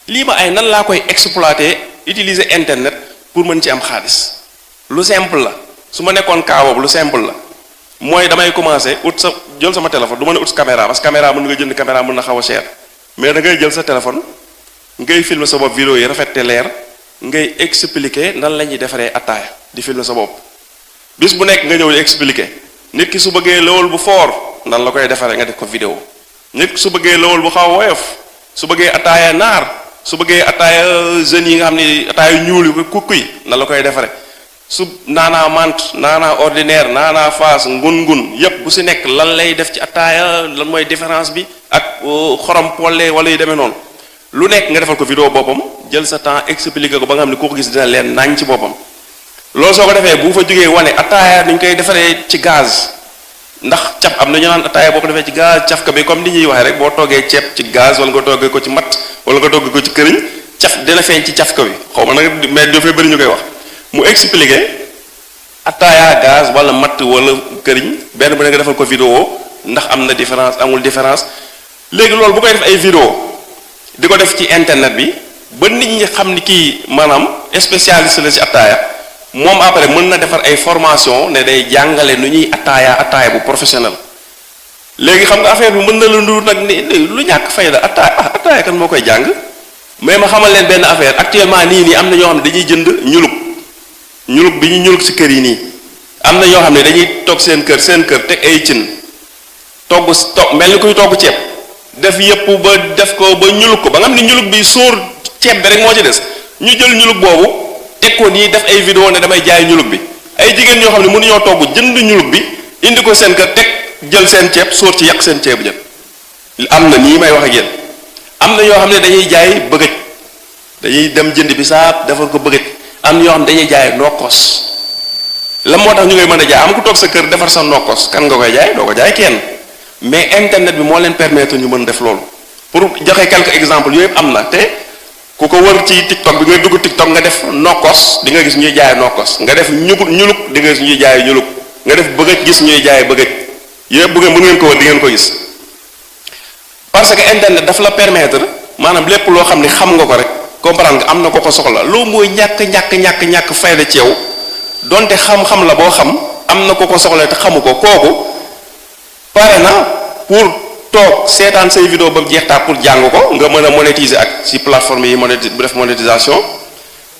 lii ma aay nan laa koy exploiter utiliser internet pour mën ci am xaalis lu simple la su ma nekkoon cas boobu lu simple la mooy damay commencer jël sama téléphone du ma ne ut caméra parce que caméra mën nga jënd caméra mën na xaw a cher mais da ngay jël sa téléphone ngay filmer sa bopp vidéo yi rafet te leer ngay expliquer nan la ñuy defaree attaaya di filmer sa bopp bis bu nekk nga ñëw di expliquer nit ki su bëggee lawol bu fort nan la koy defaree nga def ko vidéo nit ki su bëggee lawol bu xaw a woyof su bëggee attaaya naar su bëggee attaaya jeunes yi nga xam ni attaaya ñuul yu kukk yi nan la koy defaree su naanaa mant naanaa ordinaire naanaa faas ngun yépp bu si nekk lan lay def ci attaaya lan mooy différence bi ak xorom polle wala yu demee noonu lu nekk nga defal ko vidéo boppam jël sa temps expliquer ko ba nga xam ne ku ko gis dina leen nañ ci boppam loolu soo ko defee bu fa jógee wane attaaya dañ koy defaree ci gaz ndax caf am na ñu naan attaaya boo ko defee ci gaz caf ka bi comme ni ñuy waxee rek boo toggee ceeb ci gaz wala nga toggee ko ci matt wala nga toggee ko ci këriñ caf dina feeñ ci caf ka bi xaw ma nag mais dafay bëri ñu koy wax mu expliquer attaaya gaz wala matt wala këriñ benn bu ne nga defal ko vidéo ndax am na différence amul différence léegi loolu bu koy def ay vidéo di ko def ci internet bi ba nit ñi xam ni kii maanaam spécialiste la ci attaaya moom après mën na defar ay formation ne day jàngale nu ñuy attaaya bu professionnel léegi xam nga affaire bi mën na la ndur nag ni lu ñàkk fay la attaaya kan moo koy jàng mais ma xamal leen benn affaire actuellement nii am na ñoo xam ne dañuy jënd ñulug bi ñu ñulug ci kër yi nii am na ñoo xam ne dañuy toog seen kër teg ay cin togg mel ni kuy togg ceeb def yëpp ba def ko ba ñulug ko ba nga xam ne ñulug bi sóor ceeb bi rek moo ci des ñu jël ñulug boobu teg nekkoon nii def ay vidéo ne damay jaay ñulug bi ay jigéen ñoo xam ne mënuñoo togg jënd ñulug bi indi ko seen kër teg jël seen ceeb sóor ci yàq seen ceebu jën am na nii may wax ak yéen am na ñoo xam ne dañuy jaay bëgëj dañuy dem jënd bisaab defar ko bëgëj am na ñoo xam ne dañuy jaay nokkos la moo tax ñu ngay mën a jaay am ku toog sa kër defar sa nokkos kan nga koy jaay doo ko jaay kenn mais internet bi moo leen permettre ñu mën def loolu pour joxe quelques exemples yooyu yëpp am na te ku ko wër ci TikTok bi nga dugg TikTok nga def nokkos di nga gis ñuy jaay nokkos nga def ñuluk di nga gis ñuy jaay ñuluk nga def bëgëj gis ñuy jaay bëgëj yëpp bu ngeen ko wër di ngeen ko gis parce que internet daf la permettre maanaam lépp loo xam ne xam nga ko rek comprendre nga am na ko ko soxla loo mooy ñàkk fayda ci yow donte xam-xam la boo xam am na ko ko soxla te xamu ko kooku pare na pour toog seetaan say vidéo ba mu jeex taa pour jàng ko nga mën a monétiser ak ci plateforme yi bu def monétisation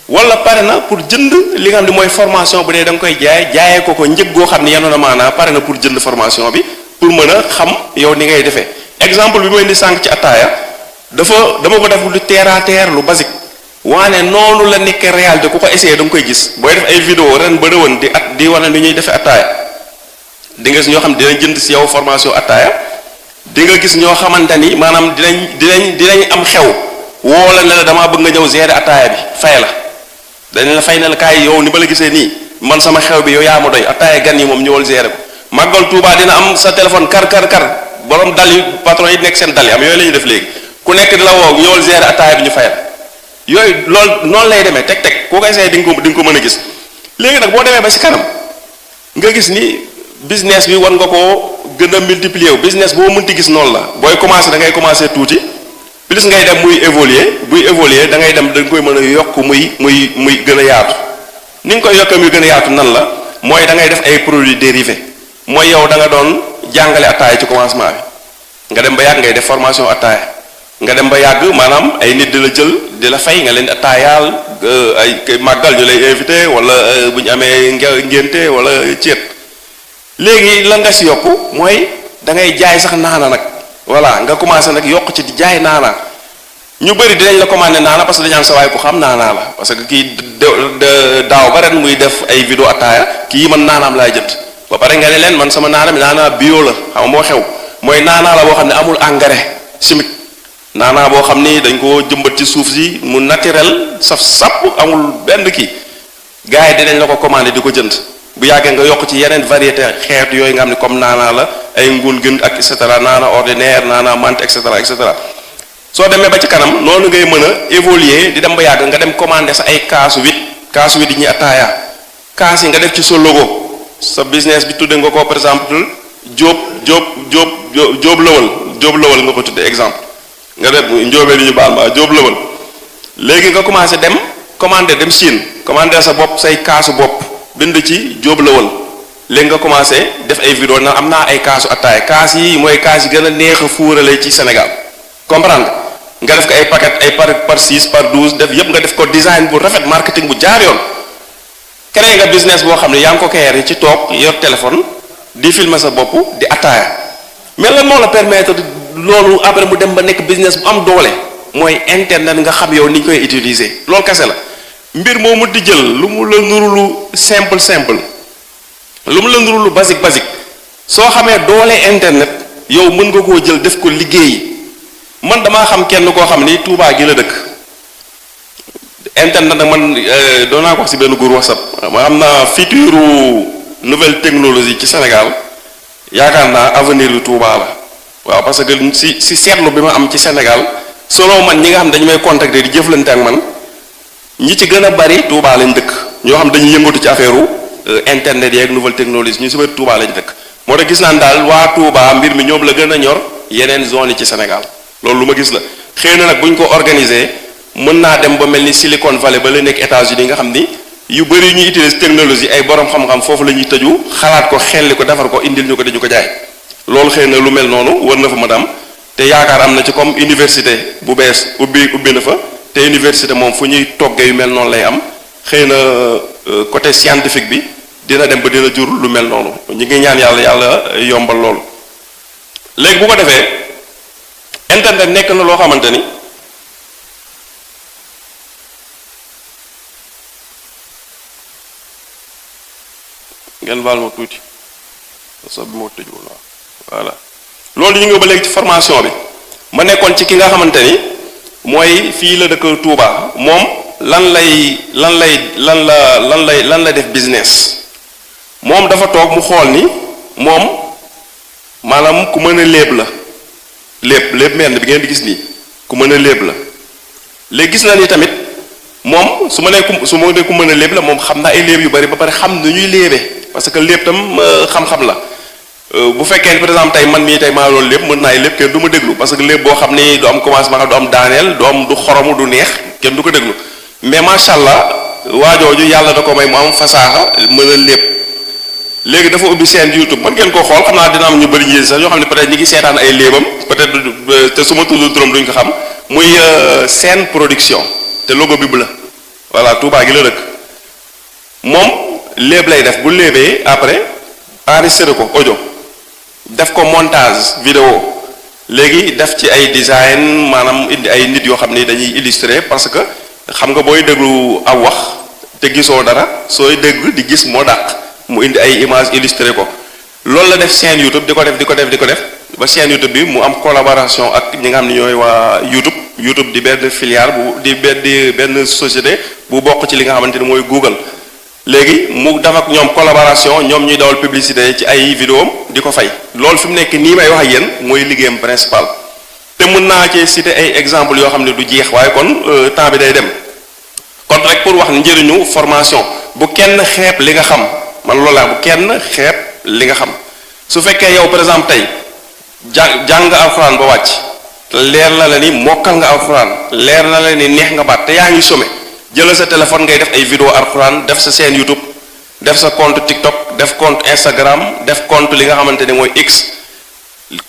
wala pare na pour jënd li nga xam ne mooy formation bu dee da nga koy jaayee ko njëg goo xam ne yenoon na maanaa pare na pour jënd formation bi pour mën a xam yow ni ngay defee exemple bi may indi sànq ci attaaya dama ko def lu terre à terre lu basique waane noonu la nekk réalité ku ko essayé da nga koy gis booy def ay vidéo ren ba déwén di wane ni ñuy defee attaaya di nga gis ñoo xam dinañ jënd ci yow formation attaaya di nga gis ñoo xamante ni maanaam dinañ am xew woo la ne la damaa bëgg nga ñëw gérer attaaya bi fay la dañ la fay ne la kaay yow ni ba la gisee nii man sama xew bi yow yaa ma doy attaaya gan yi moom ñëwal gérer ko màggal Tuubaa dina am sa téléphone kar borom dal yi patron yi nekk seen dal yi am yooyu la ñuy def léegi ku nekk di la woo ñëwal gérer attaaya bi ñu fay la yooyu loolu noonu lay demee teg ku koy essayé di nga ko mën a gis léegi nag boo demee ba ci kanam nga gis ni business bi war nga koo gën a multiplier wu business boo mënti gis noonu la booy commencé da ngay commencé tuuti plus ngay dem muy évoluer da ngay dem da nga koy mën a yokk muy gën a yaatu ni nga koy yokkee muy gën a yaatu nan la mooy da ngay def ay produits dérivés mooy yow da nga doon jàngale attaaya ci commencement bi nga dem ba yàgg ngay def formation attaaya nga dem ba yàgg maanaam ay nit di la jël di la fay nga leen di attaayaal ay màggal ñu lay invité wala bu ñu amee ngénte wala ceet léegi lan nga si yokk mooy da ngay jaay sax naana nag voilà nga commencé nag yokk ci di jaay naana ñu bëri dinañ la commandé naana parce que dañu am sa waay ku xam naanaa la parce que kii daaw ba ren muy def ay vidéo attaaya kii man naanaam laay jënd ba pare nga ne leen man sama naana mi naana bio la xam nga moo xew mooy naanaa la boo xam ne amul engrais chimique naanaa boo xam ni dañ ko jëmbat ci suuf si mu naturel saf sàpp amul benn kii gars yi dinañ la ko commandé di ko jënd bu yàggee nga yokk ci yeneen variété xeet yooyu nga xam ne comme naanaa la ay ngun gën ak et cetera naana ordinaire naana menthe et cetera soo demee ba ci kanam noonu ngay mën a évoluer di dem ba yàgg nga dem commandé sa ay kaasu wit yi ñuy attaaya kaas yi nga def ci sa logo sa business bi tudde nga ko par exemple Jóob lëwal nga ko tudde exemple nga def njóobee li ñu baal ma Jóob lëwal léegi nga commencé dem commandé dem Chine commandé sa bopp say kaasu bopp bind ci Jóob lëwal léegi nga commencé def ay vidéo na am naa ay kaasu attaaya kaas yi mooy kaas yi gën a neex a fuurale ci Sénégal comprendre nga def ko ay paquet ay par 6 par 12 def yépp nga def ko design bu rafet marketing bu jaar yoon créé nga business boo xam ne yaa ngi ko créé ci toog yor téléphone di filmer sa bopp di attaaya mais lan moo la permettre loolu après mu dem ba nekk business bu am doole mooy internet nga xam yow ni ñu koy utiliser loolu kese la mbir moo mu di jël lu mu la nuru lu simple lu mu la nuru lu basique soo xamee doole internet yow mën nga koo jël def ko liggéey man damaa xam kenn koo xam ni Touba gi la dëkk internet nag man doon naa ko wax ci benn groupe WhatsApp ma xam naa futur nouvelle technologie ci Sénégal yaakaar naa avenir yu Touba la waaw parce que si seetlu bi ma am ci Sénégal solo man ñi nga xam dañu may contacter di jëflante ak man ñi ci gën a bari Touba lañ dëkk ñoo xam dañuy yëngatu ci affaire internet yeeg nouvelle technologie ñu si bëri Touba lañ dëkk moo tax gis naan daal waa Touba mbir mi ñoom la gën a ñor yeneen zone yi ci Sénégal loolu lu ma gis la xëy na nag bu ñu ko organiser mën naa dem ba mel ni Silicon Valley ba la nekk États-Unis nga xam ni yu bëri ñuy utiliser technologie ay borom xam-xam foofu la ñuy tëju xalaat ko xelli ko defar ko indil ñu ko dañu ko jaay loolu xëy na lu mel noonu war na fa madame te yaakaar am na ci comme université bu bees ubbi na fa te université moom fu ñuy toggee yu mel noonu lay am xëy na côté scientifique bi dina dem ba dina jur lu mel noonu ñu ngi ñaan yàlla yombal loolu léegi bu ko defee internet nekk na loo xamante ni ngeen baal ma tuuti so bi moo tëju woon voilà loolu ñu ngi ba léegi ci formation bi ma nekkoon ci ki nga xamante ni mooy fii la dëkk Touba moom lan la def business moom dafa toog mu xool ni moom maanaam ku mën a léeb la léeb mel bi ngeen di gis nii ku mën a léeb la léegi gis na ni tamit moom su ma nee ku mën a léeb la moom xam na ay léeb yu bari ba pare xam nu ñuy léebee parce que léeb tam xam-xam la bu fekkee par exemple tey man mii tey maa loolu lépp mën naa lépp kenn du ma déglu parce que lépp boo xam ni du am commencement du am daaneel du xoromu du neex kenn du ko déglu mais macha allah waajooju yàlla da ko may mu am fasaaxa mën a lépp léegi dafa ubbi seen YouTube mën ngeen koo xool xam naa dina am ñu bëri ñi sax ñoo xam ne peut-être ñi ngi seetaan ay léebam peut-être te su ma tudd turam duñ ko xam muy seen production te logo bi bu la voilà Touba gi la dëkk moom léeb lay def bu léebee après enregistré ko audio def ko montage vidéo léegi def ci ay design maanaam indi ay nit yoo xam ni dañuy illustrer parce que xam nga booy déglu aw wax te gisoo dara sooy dégg di gis moo dàq mu indi ay image illustré ko loolu la def chaîne YouTube di ko def ba chaîne YouTube bi mu am collaboration ak ñi nga xam ne ñooy waa YouTube di benn filiale di benn société bu bokk ci li nga xamante ni mooy Google léegi mu def ak ñoom collaboration ñoom ñuy dawal publicité ci ay vidéo di ko fay loolu fi mu nekk nii may wax ak yéen mooy liggéeyam principal te mën naa ci citer ay exemples yoo xam ne du jeex waaye kon temps bi day dem kon rek pour wax njëriñu formation bu kenn xeeb li nga xam man loolu laa bu kenn xeeb li nga xam su fekkee yow par exemple tey jàng nga alxuraan ba wàcc leer na la ni mokkal nga alxuraan leer na la ni neex nga baat te yaa ngi some jëlal sa téléphone ngay def ay vidéo alxuraan def sa chaîne YouTube def sa compte TikTok def compte Instagram def compte li nga xamante ni mooy X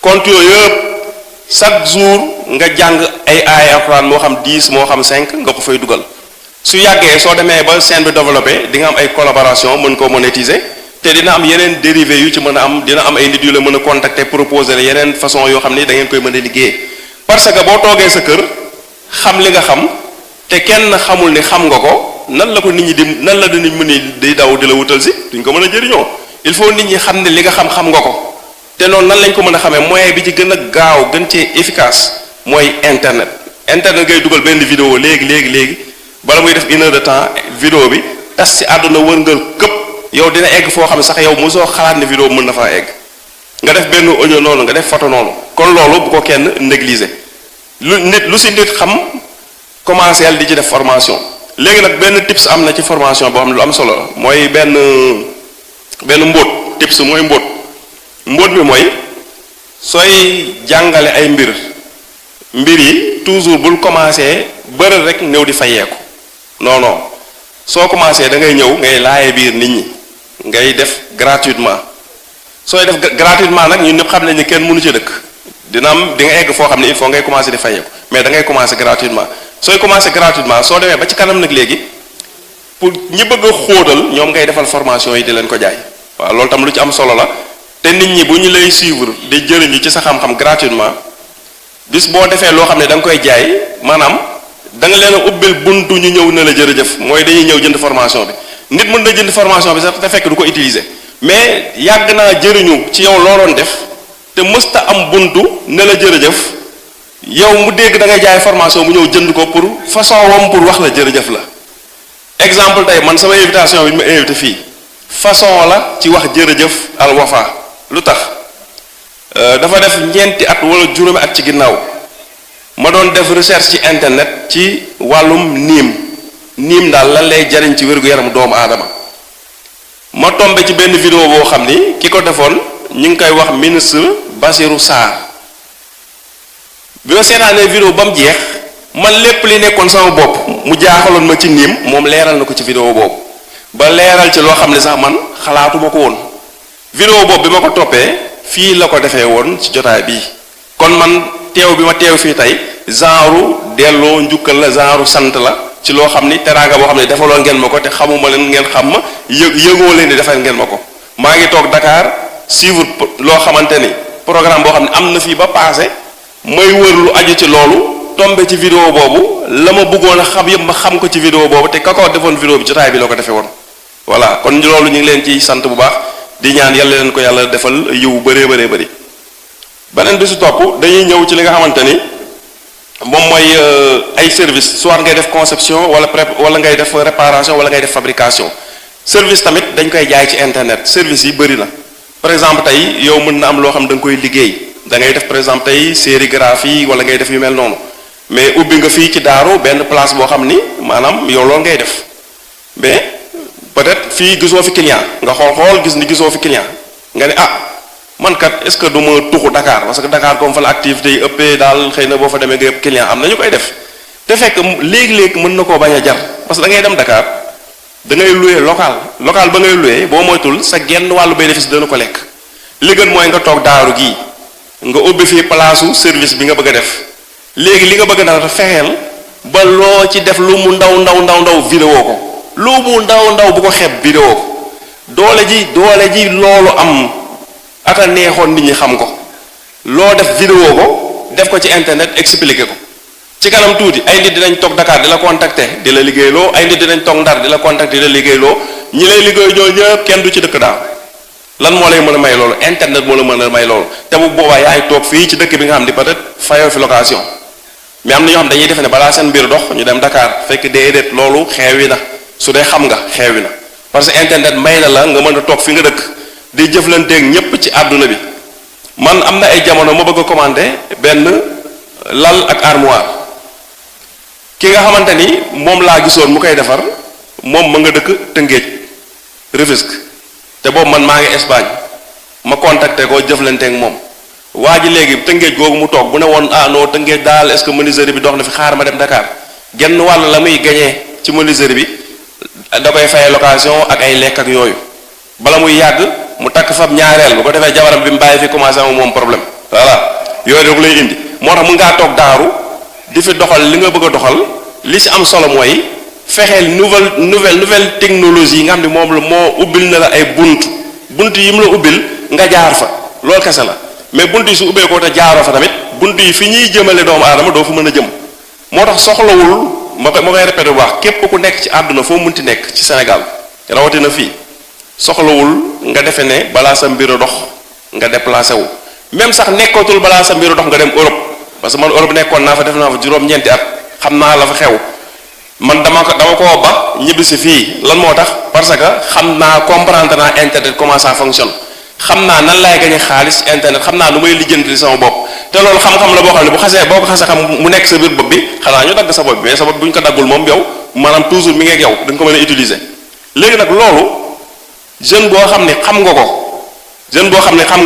compte yooyu yëpp chaque jour nga jàng ay aaya alxuraan moo xam 10 moo xam 5 nga ko fay dugal su yàggee soo demee ba chaîne bi développé di nga am ay collaboration mën koo monétiser te dina am yeneen dérivé yu ci mën a am dina am ay nit yu la mën a contacter proposer la yeneen façon yoo xam ni da ngeen koy mën a liggéey parce que boo toogee sa kër xam li nga xam te kenn xamul ni xam nga ko nan la ko nit ñi di nan la dinañ mën di daw di la wutal si duñ ko mën a jëriñoo il faut nit ñi xam ne li nga xam nga ko te noonu nan lañ ko mën a xamee moyen bi ci gën a gaaw gën cee efficace mooy internet ngay dugal benn vidéo léegi bala muy def 1 heure de temps vidéo bi tas ci àdduna wërngal këpp yow dina egg foo xam ne sax yow mosoo xalaat ne vidéo mën na faa egg nga def benn audio noonu nga def photo noonu kon loolu bu ko kenn négliger lu si nit xam commencé di ci def formation léegi nag benn tips am na ci formation boo xam ne lu am solo mooy benn mbóot tips mooy mbóot bi mooy sooy jàngale ay mbir yi toujours bul commencé bëral rek ñëw di fayeeku non soo commencé da ngay ñëw ngay laaye biir nit ñi ngay def gratuitement sooy def gratuitement nag ñun ñëpp xam nañ ne kenn mënu ci dëkk dina am di nga egg foo xam ne il faut ngay commencé di fayeeku mais da ngay commencé gratuitement sooy commencé gratuitement soo demee ba ci kanam nag léegi pour ñi bëgg a xóotal ñoom ngay defal formation yi di leen ko jaay waaw loolu tam lu ci am solo la te nit ñi bu ñu lay suivre di jëriñu ci sa xam-xam gratuitement bis boo defee loo xam ne da nga koy jaay maanaam da nga leen a ubbil buntu ñu ñëw ne la jërëjëf mooy dañuy ñëw jënd formation bi nit mën na jënd formation bi sax te fekk du ko utiliser mais yàgg naa jëriñu ci yow looloon def te mësta am buntu ne la jërëjëf yow mu dégg da ngay jaay formation mu ñëw jënd ko pour façon wam pour wax la jërëjëf la exemple tey man sama invitation bi ma invité fii façon la ci wax jërëjëf Al Wafa lu tax dafa def ñeenti at wala juróomi at ci ginnaaw ma doon def recherche ci internet ci wàllum niim daal lan lay jariñ ci wér-gu-yaram doomu aadama ma tombé ci benn vidéo boo xam ni ki ko defoon ñu ngi koy wax ministre Bassirou Sarr bi ma seetaanee vidéo ba mu jeex man lépp li nekkoon sama bopp mu jaaxaloon ma ci niim moom leeral na ko ci vidéo boobu ba leeral ci loo xam ne sax man xalaatuma ko woon vidéo boobu bi ma ko toppee fii la ko defee woon ci jotaay bii kon man teew bi ma teew fii tey genre delloo njukkal la genre sant la ci loo xam ni teraanga boo xam ne defaloon ngeen ma ko te xamuma leen ngeen xam ma yëgoo leen ni defal ngeen ma ko maa ngi toog Dakar suivre loo xamante ni programme boo xam ne am na fii ba passé may wër lu aju ci loolu tombé ci vidéo boobu la ma bëggoon a xam yëpp ma xam ko ci vidéo boobu te ka ko defoon vidéo bi jotaay bi la ko defee woon voilà kon loolu ñu ngi leen ci sant bu baax di ñaan yàlla leen ko yàlla defal yiw bëree bëri beneen bi si topp dañuy ñëw ci li nga xamante ni moom mooy ay service soit ngay def conception wala ngay def réparation wala ngay def fabrication service tamit dañ koy jaay ci internet service yi bëri na par exemple tey yow mën na am loo xam da nga koy liggéey da ngay def par exemple tey sérigraphie wala ngay def yu mel noonu mais ubbi nga fii ci daaru benn place boo xam ni maanaam yow loolu ngay def mais peut-être fii gisoo fi client nga xool gis ni gisoo fi client nga ne man kat est-ce que du ma tuxu Dakar parce que Dakar comme fa la activité yi ëppee daal xëy na boo fa demee nga yëpp client am na ñu koy def te fekk léegi-léegi mën na koo bañ a jar parce que da ngay dem Dakar da ngay louer local ba ngay louer boo moytul sa genn wàllu bénéfice dana ko lekk li gën mooy nga toog daaru gii nga ubbi fii palaasu service bi nga bëgg a def léegi li nga bëgg a def fexeel ba loo ci def lu mu ndaw vidéo ko lu mu ndaw bu ko xeeb vidéo ko doole ji loolu am aka neexoon nit ñi xam ko loo def vidéo ko def ko ci internet expliquer ko ci kanam tuuti ay nit dinañ toog Dakar di la contacter di la liggéeyloo ay nit dinañ toog Ndar di la contacter di la liggéeyloo ñi lay liggéey ñoo ñëpp kenn du ci dëkk daaw lan moo lay mën a may loolu internet moo la mën a may loolu te bu boobaa yaay toog fii ci dëkk bi nga xam ni peut-être fayoo fi location mais am na ñoo xam dañuy defe ne balaa seen mbir dox ñu dem Dakar fekk déedéet loolu xeewi na su dee xam nga xeewi na parce que internet may na la nga mën a toog fi nga dëkk di jëflanteeg ñépp ci àdduna bi man am na ay jamono ma bëgg a commander benn lal ak armoire ki nga xamante ni moom laa gisoon mu koy defar moom ma nga dëkk Tëngéej Rufisque te boobu man maa ngi Espagne ma contacté ko jëflanteeg moom waa ji léegi Tëngéej googu mu toog bu ne woon non Tëngéej daal est-ce que menuiserie bi dox na fi xaar ma dem Dakar genn wàll la muy gañee ci menuiserie bi da koy fay location ak ay lekk ak yooyu bala muy yàgg mu takk fab ñaareel bu ko defee jabaram bi mu bàyyi fi commencé am moom problème voilà yooyu rek lay indi moo tax mu ngaa toog daaru di fi doxal li nga bëgg a doxal li si am solo mooy fexeel nouvelle technologie yi nga xam ne moom la moo ubbil na la ay bunt yi mu la ubbil nga jaar fa loolu kese la mais bunt yi su ubbee ko te jaaroo fa tamit bunt yi fi ñuy jëmale doomu aadama doo fa mën a jëm moo tax soxlawul ma koy répété bu baax képp ku nekk ci àdduna foo munti nekk ci Sénégal rawatina fii soxlawul nga defe ne balaa sa mbir a dox nga déplacé wu même sax nekkootul balaa sa mbir a dox nga dem Europe parce que man Europe nekkoon naa fa def naa fa juróom-ñeenti at xam naa la fa xew man dama koo ba ñibbisi fii lan moo tax parce que xam naa comprendre naa internet comment ça fonctionne xam naa nan laay gañe xaalis internet xam naa nu may lijjanti sama bopp te loolu xam-xam la boo xam ne boo ko xasee xam mu nekk sa biir bopp bi xanaa ñu dagg sa bopp bi mais sa bopp bu ñu ko daggul moom yow maanaam toujours mi ngi ak yow da nga ko mën a utiliser léegi nag loolu jeune boo xam ne xam nga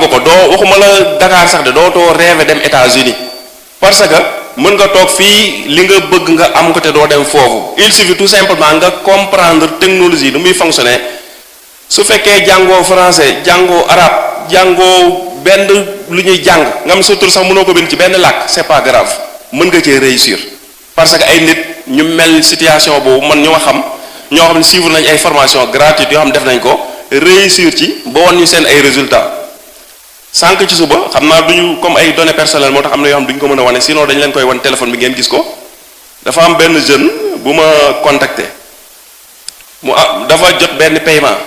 ko doo waxuma la Dakar sax de doo too rêver dem États-Unis parce que mën nga toog fii li nga bëgg nga am ko te doo dem foofu il suffit tout simplement nga comprendre technologie nu muy fonctionner su fekkee jàngoo français jàngoo arabe jàngoo benn lu ñuy jàng nga am sa tur sax mënoo ko bind ci benn làkk c'est pas grave mën nga cee réussir parce que ay nit ñu mel situation boobu man ñoo xam ne suivre nañ ay formation gratuite yoo xam def nañ ko réussir ci ba wan ñu seen ay résultats sànq ci suba xam naa duñu comme ay données personnelles moo tax am na yoo xam duñu ko mën a wane sinon dañu leen koy wan téléphone bi ngeen gis ko dafa am benn jeune bu ma contacté dafa jot benn paiement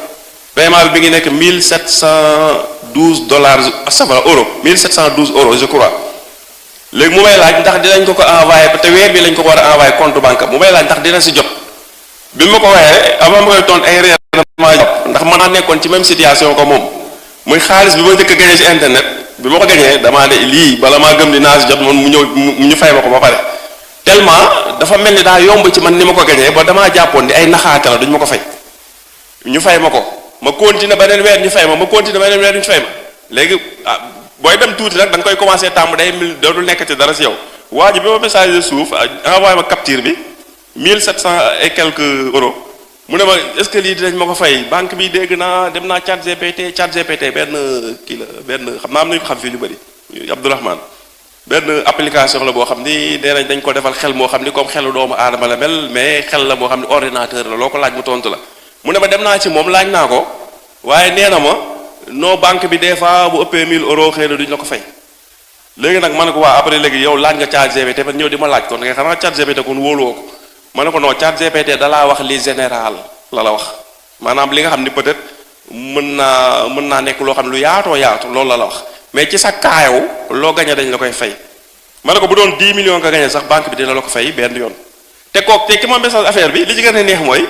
bi ngi nekk $1712 euro 1712 euros je crois léegi mu may laaj ndax dinañ ko envoyé te weer bi lañ ko war a envoyé compte banque mu may laaj ndax dina si jot bi ma ko waxee avant ma koy tontu ay réer ndax mën naa nekkoon ci même situation ko moom muy xaalis bi ma njëkk a gañee ci internet bi ma ko gañee damaa ne lii bala maa gëm di naa si jot man mu ñëw ñu fay ma ko ba pare tellement dafa mel ni daa yomb ci man ni ma ko gañee ba damaa jàppoon ni ay naxaate la duñ ma ko fay ñu fay ma ko ma continuer beneen weer ñu fay ma continuer beneen weer ñu fay ma léegi booy dem tuuti nag da nga koy commencé tàmm day dootul nekkati dara si yow waa ji bi ma message de suuf envoyé ma capture bi 1700 et quelques euros mu ne ma est-ce que lii dinañ ma ko fay banque bi dégg naa dem naa ChatGPT benn kii la benn xam naa am nañu ko xam fii lu bëri Abdourahmane benn application la boo xam ni nee nañ dañ ko defal xel moo xam ni comme xelu doomu aadama la mel mais xel la moo xam ni ordinateur la loo ko laaj mu tontu la mu ne ma dem naa ci moom laaj naa ko waaye nee na ma non banque bi des fois bu ëppee 1000 euros xëy na duñ la ko fay léegi nag ma ne ko waa après léegi yow laaj nga ChatGPT ba ñëw di ma laaj kon nga xanaa ChatGPT kon wóoluwoo ko ma ne ko non ChatGPT dalaa wax li général la wax maanaam li nga xam ni peut-être mën naa nekk loo xam ne lu yaatoo yaatu loolu la wax mais ci sa kaayaw loo gañe dañ la koy fay ma ne ko bu doon 10 millions nga gañe sax banque bi dina la ko fay benn yoon te ki ma message affaire bi li ci gën a neex mooy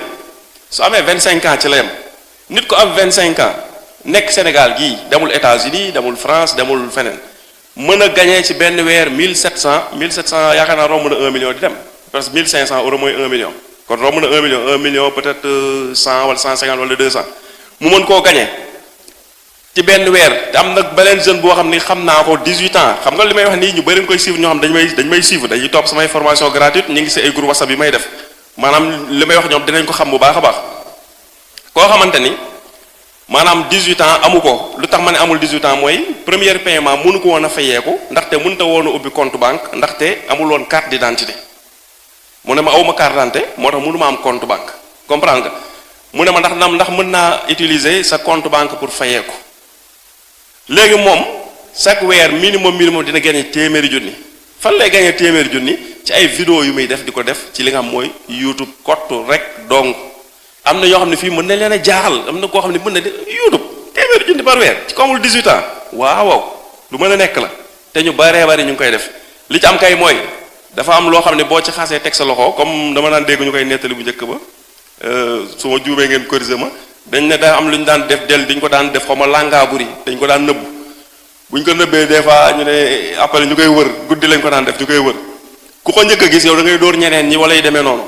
su amee 25 ans ci la yem nit ko am 25 ans nekk Sénégal gii demul États-Unis demul France demul feneen mën a gañe ci benn weer 1700 yaakaar naa romb na 1 million di dem parce que 1500 euros mooy 1 million kon romb na 1 million peut-être 100 wala 150 wala 200 mu mën koo gañe ci benn weer te am nag beneen jeune boo xam ni xam naa ko 18 ans xam nga li may wax nii ñu bëri nga koy suivre ñoo xam dañ may suivre dañuy topp samay formation gratuite ñu ngi si ay groupe WhatsApp yi may def maanaam li may wax ñoom dinañ ko xam bu baax a baax koo xamante ni maanaam 18 ans amu ko lu tax ma ne amul 18 ans mooy premier paiement mënu ko woon a fayeeku ndaxte mënut a woon a ubbi compte banque ndaxte amul woon carte d'identité mu ne ma awma carte d'identité moo tax mënu ma am compte banque comprendre nga mu ne ma ndax mën naa utiliser sa compte banque pour fayeeku léegi moom chaque weer minimum dina gagné téeméeri junni fan lay gagné téeméeri junni ci ay vidéo yu muy def di ko def ci li nga xam mooy YouTube kottu rek donc am na yoo xam ne fii mën na leen a jaaxal am na koo xam ne mën na de YouTube téeméeri junni par weer ci ko amul 18 ans waaw lu mën a nekk la te ñu baree bari ñu ngi koy def li ci am kay mooy dafa am loo xam ne boo ci xasee teg sa loxo comme dama daan dégg ñu koy nettali bu njëkk ba su ma juumee ngeen corriger ma dañ ne daa am lu ñu daan def dañ ko daan def xaw ma langaaburi dañ ko daan nëbb buñ ko nëbbee des fois ñu ne après ñu koy wër guddi lañ ko daan def ñu koy wër ku ko njëkk a gis yow da ngay dóor ñeneen ñi wala yu demee noonu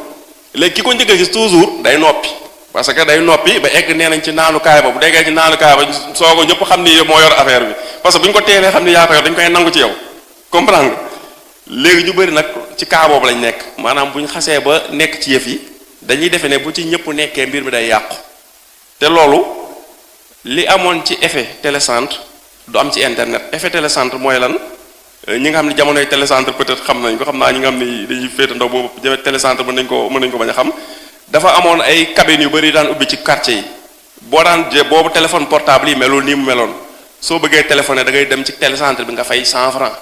léegi ki ko njëkk a gis toujours day noppi parce que day noppi ba egg nee nañ ci naanukaay ba bu déggee ci naanukaay ba soo ko ñëpp xam ni moo yor affaire bi parce que bu ñu ko teelee xam ni yaa ko yor dañ koy nangu ci yow comprendre nga léegi ñu bëri nag ci cas boobu lañ nekk maanaam bu ñu xasee ba nekk ci yëf yi dañuy defe ne bu ci ñëpp nekkee mbir mi day yàqu te loolu li amoon ci effet télécentre du am ci internet effet télécentre mooy lan ñi nga xam ne jamonoy télécentre peut-être xam nañ ko xam naa ñi nga xam ne dañuy féete ndaw boobu télécentre mën nañ ko bañ a xam dafa amoon ay cabines yu bëri daan ubbi ci quartier yi boobu téléphone portable yi melul nii mu meloon soo bëggee téléphoné da ngay dem ci télécentre bi nga fay 100 francs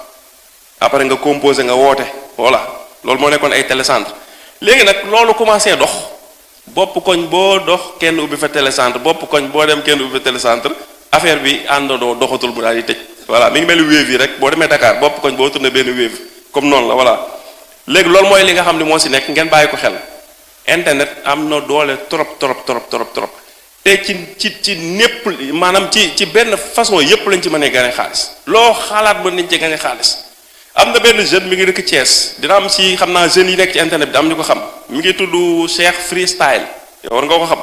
après nga composé nga woote voilà loolu moo nekkoon ay télécentre léegi nag loolu commencé dox bopp koñ boo dox kenn ubbi fa télécentre bopp koñ boo dem kenn ubbi fa télécentre affaire bi àndandoo doxatul mu daal di tëj voilà mi ngi mel ni Wave yi rek boo demee Dakar bopp koñ boo tourné benn Wave comme noonu la voilà léegi loolu mooy li nga xam ne moo si nekk ngeen bàyyi ko xel internet am na doole trop te ci népp maanaam ci benn façon yépp lañ ci mënee gane xaalis loo xalaat mën nañ ci gane xaalis am na benn jeune mi ngi dëkk Thiès dina am si xam naa jeunes yi nekk ci internet bi am ñu ko xam mi ngi tudd Cheikh Freestyle yow war nga ko xam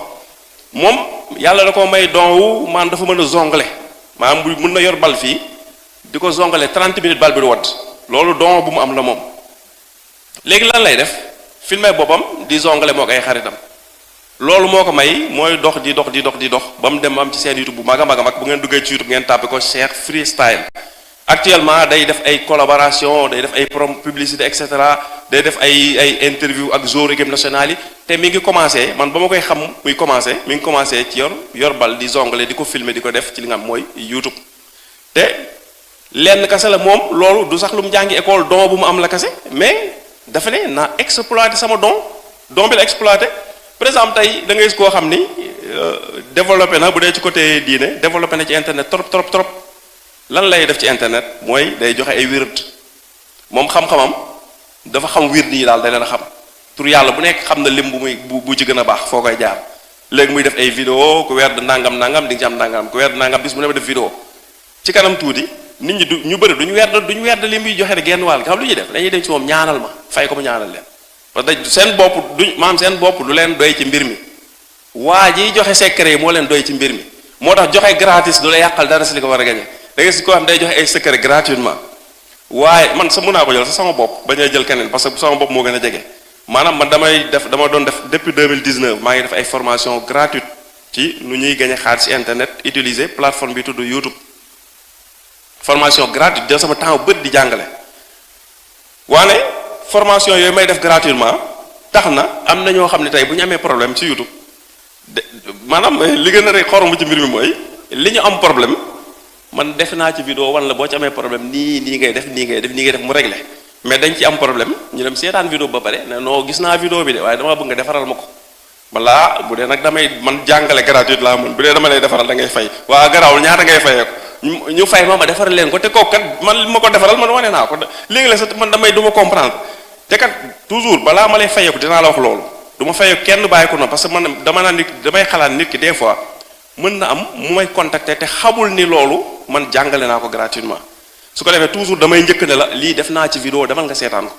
moom yàlla da ko may don wu maanaam dafa mën a zongale maanaam bu mën na yor bal fii di ko zongale 30 minutes bal bi du wadd loolu don bu mu am la moom léegi lan lay def filmer boppam di zongale moo ko ay xaritam loolu moo ko may mooy dox di dox ba mu dem am ci seen YouTube bu mag a mag bu ngeen duggee ci YouTube ngeen tàppe ko Cheikh Freestyle actuellement day def ay collaboration day def ay publicité et cetera day def ay interview ak joueurs équipe nationale yi te mi ngi commencé man ba ma koy xam mi ngi commencé ci yor bal di zongale di ko filmer di ko def ci li nga xam mooy YouTube te lenn kase la moom loolu du sax lu mu jàngi école don bu mu am la kase mais dafa ne naa exploité sama don bi la exploité par exemple tey da ngay gis koo xam ni développé na bu dee ci côté diine développé na ci internet trop lan lay def ci internet mooy day joxe ay wird moom xam-xamam dafa xam wird yi daal da leen a xam tur yàlla bu nekk xam na lim bu ci gën a baax foo koy jaar léegi muy def ay vidéo ku werd nangam di nga ci am nangam ku werd nangam bis mu ne ma def vidéo ci kanam tuuti nit ñi ñu bëri duñu werd li muy joxe de genn wàll nga xam lu ñuy def dañuy dem ci moom ñaanal ma fay ko mu ñaanal leen parce que seen bopp du leen doy ci mbir mi waa ji joxe secret yi moo leen doy ci mbir mi moo tax joxe gratis du la yàqal dara si li ko war a gañe da ngay si koo xam day joxe ay secret gratuitement waaye man sa mën naa ko jël sa sama bopp bañ a jël keneen parce que sama bopp moo gën a jege maanaam man dama doon def depuis 2019 maa ngi def ay formation gratuite ci nu ñuy gañe xaalis ci internet utiliser plateforme bi tudd YouTube formation gratuite jël sama temps bët di jàngale waane formation yooyu may def gratuitement tax na am na ñoo xam ne tey bu ñu amee problème ci YouTube maanaam li gën a rek xorom ci mbir mi mooy li ñu am problème man def naa ci vidéo wan la boo ci amee problème nii ngay def mu réglé mais dañ ci am problème ñu dem seetaan vidéo ba pare ne non gis naa vidéo bi de waaye dama bëgg nga defaral ma ko balaa bu dee nag damay man jàngale gratuite laa mën bu dee dama lay defaral da ngay fay waa garaawul ñaata ngay fayee ko ñu fay ma defaral leen ko te kooku kat man li ma ko defaral man wane naa ko léegi la sax man damay du ma comprendre te kat toujours balaa ma lay fayeeku dinaa la wax loolu du ma fayeeku kenn bàyyi ko noonu parce que man dama naan nit damay xalaat nit ki des fois mën na am mu may contacter te xamul ni loolu man jàngale naa ko gratuitement su ko defee toujours damay njëkk ne la lii def naa ci vidéo demal nga seetaan ko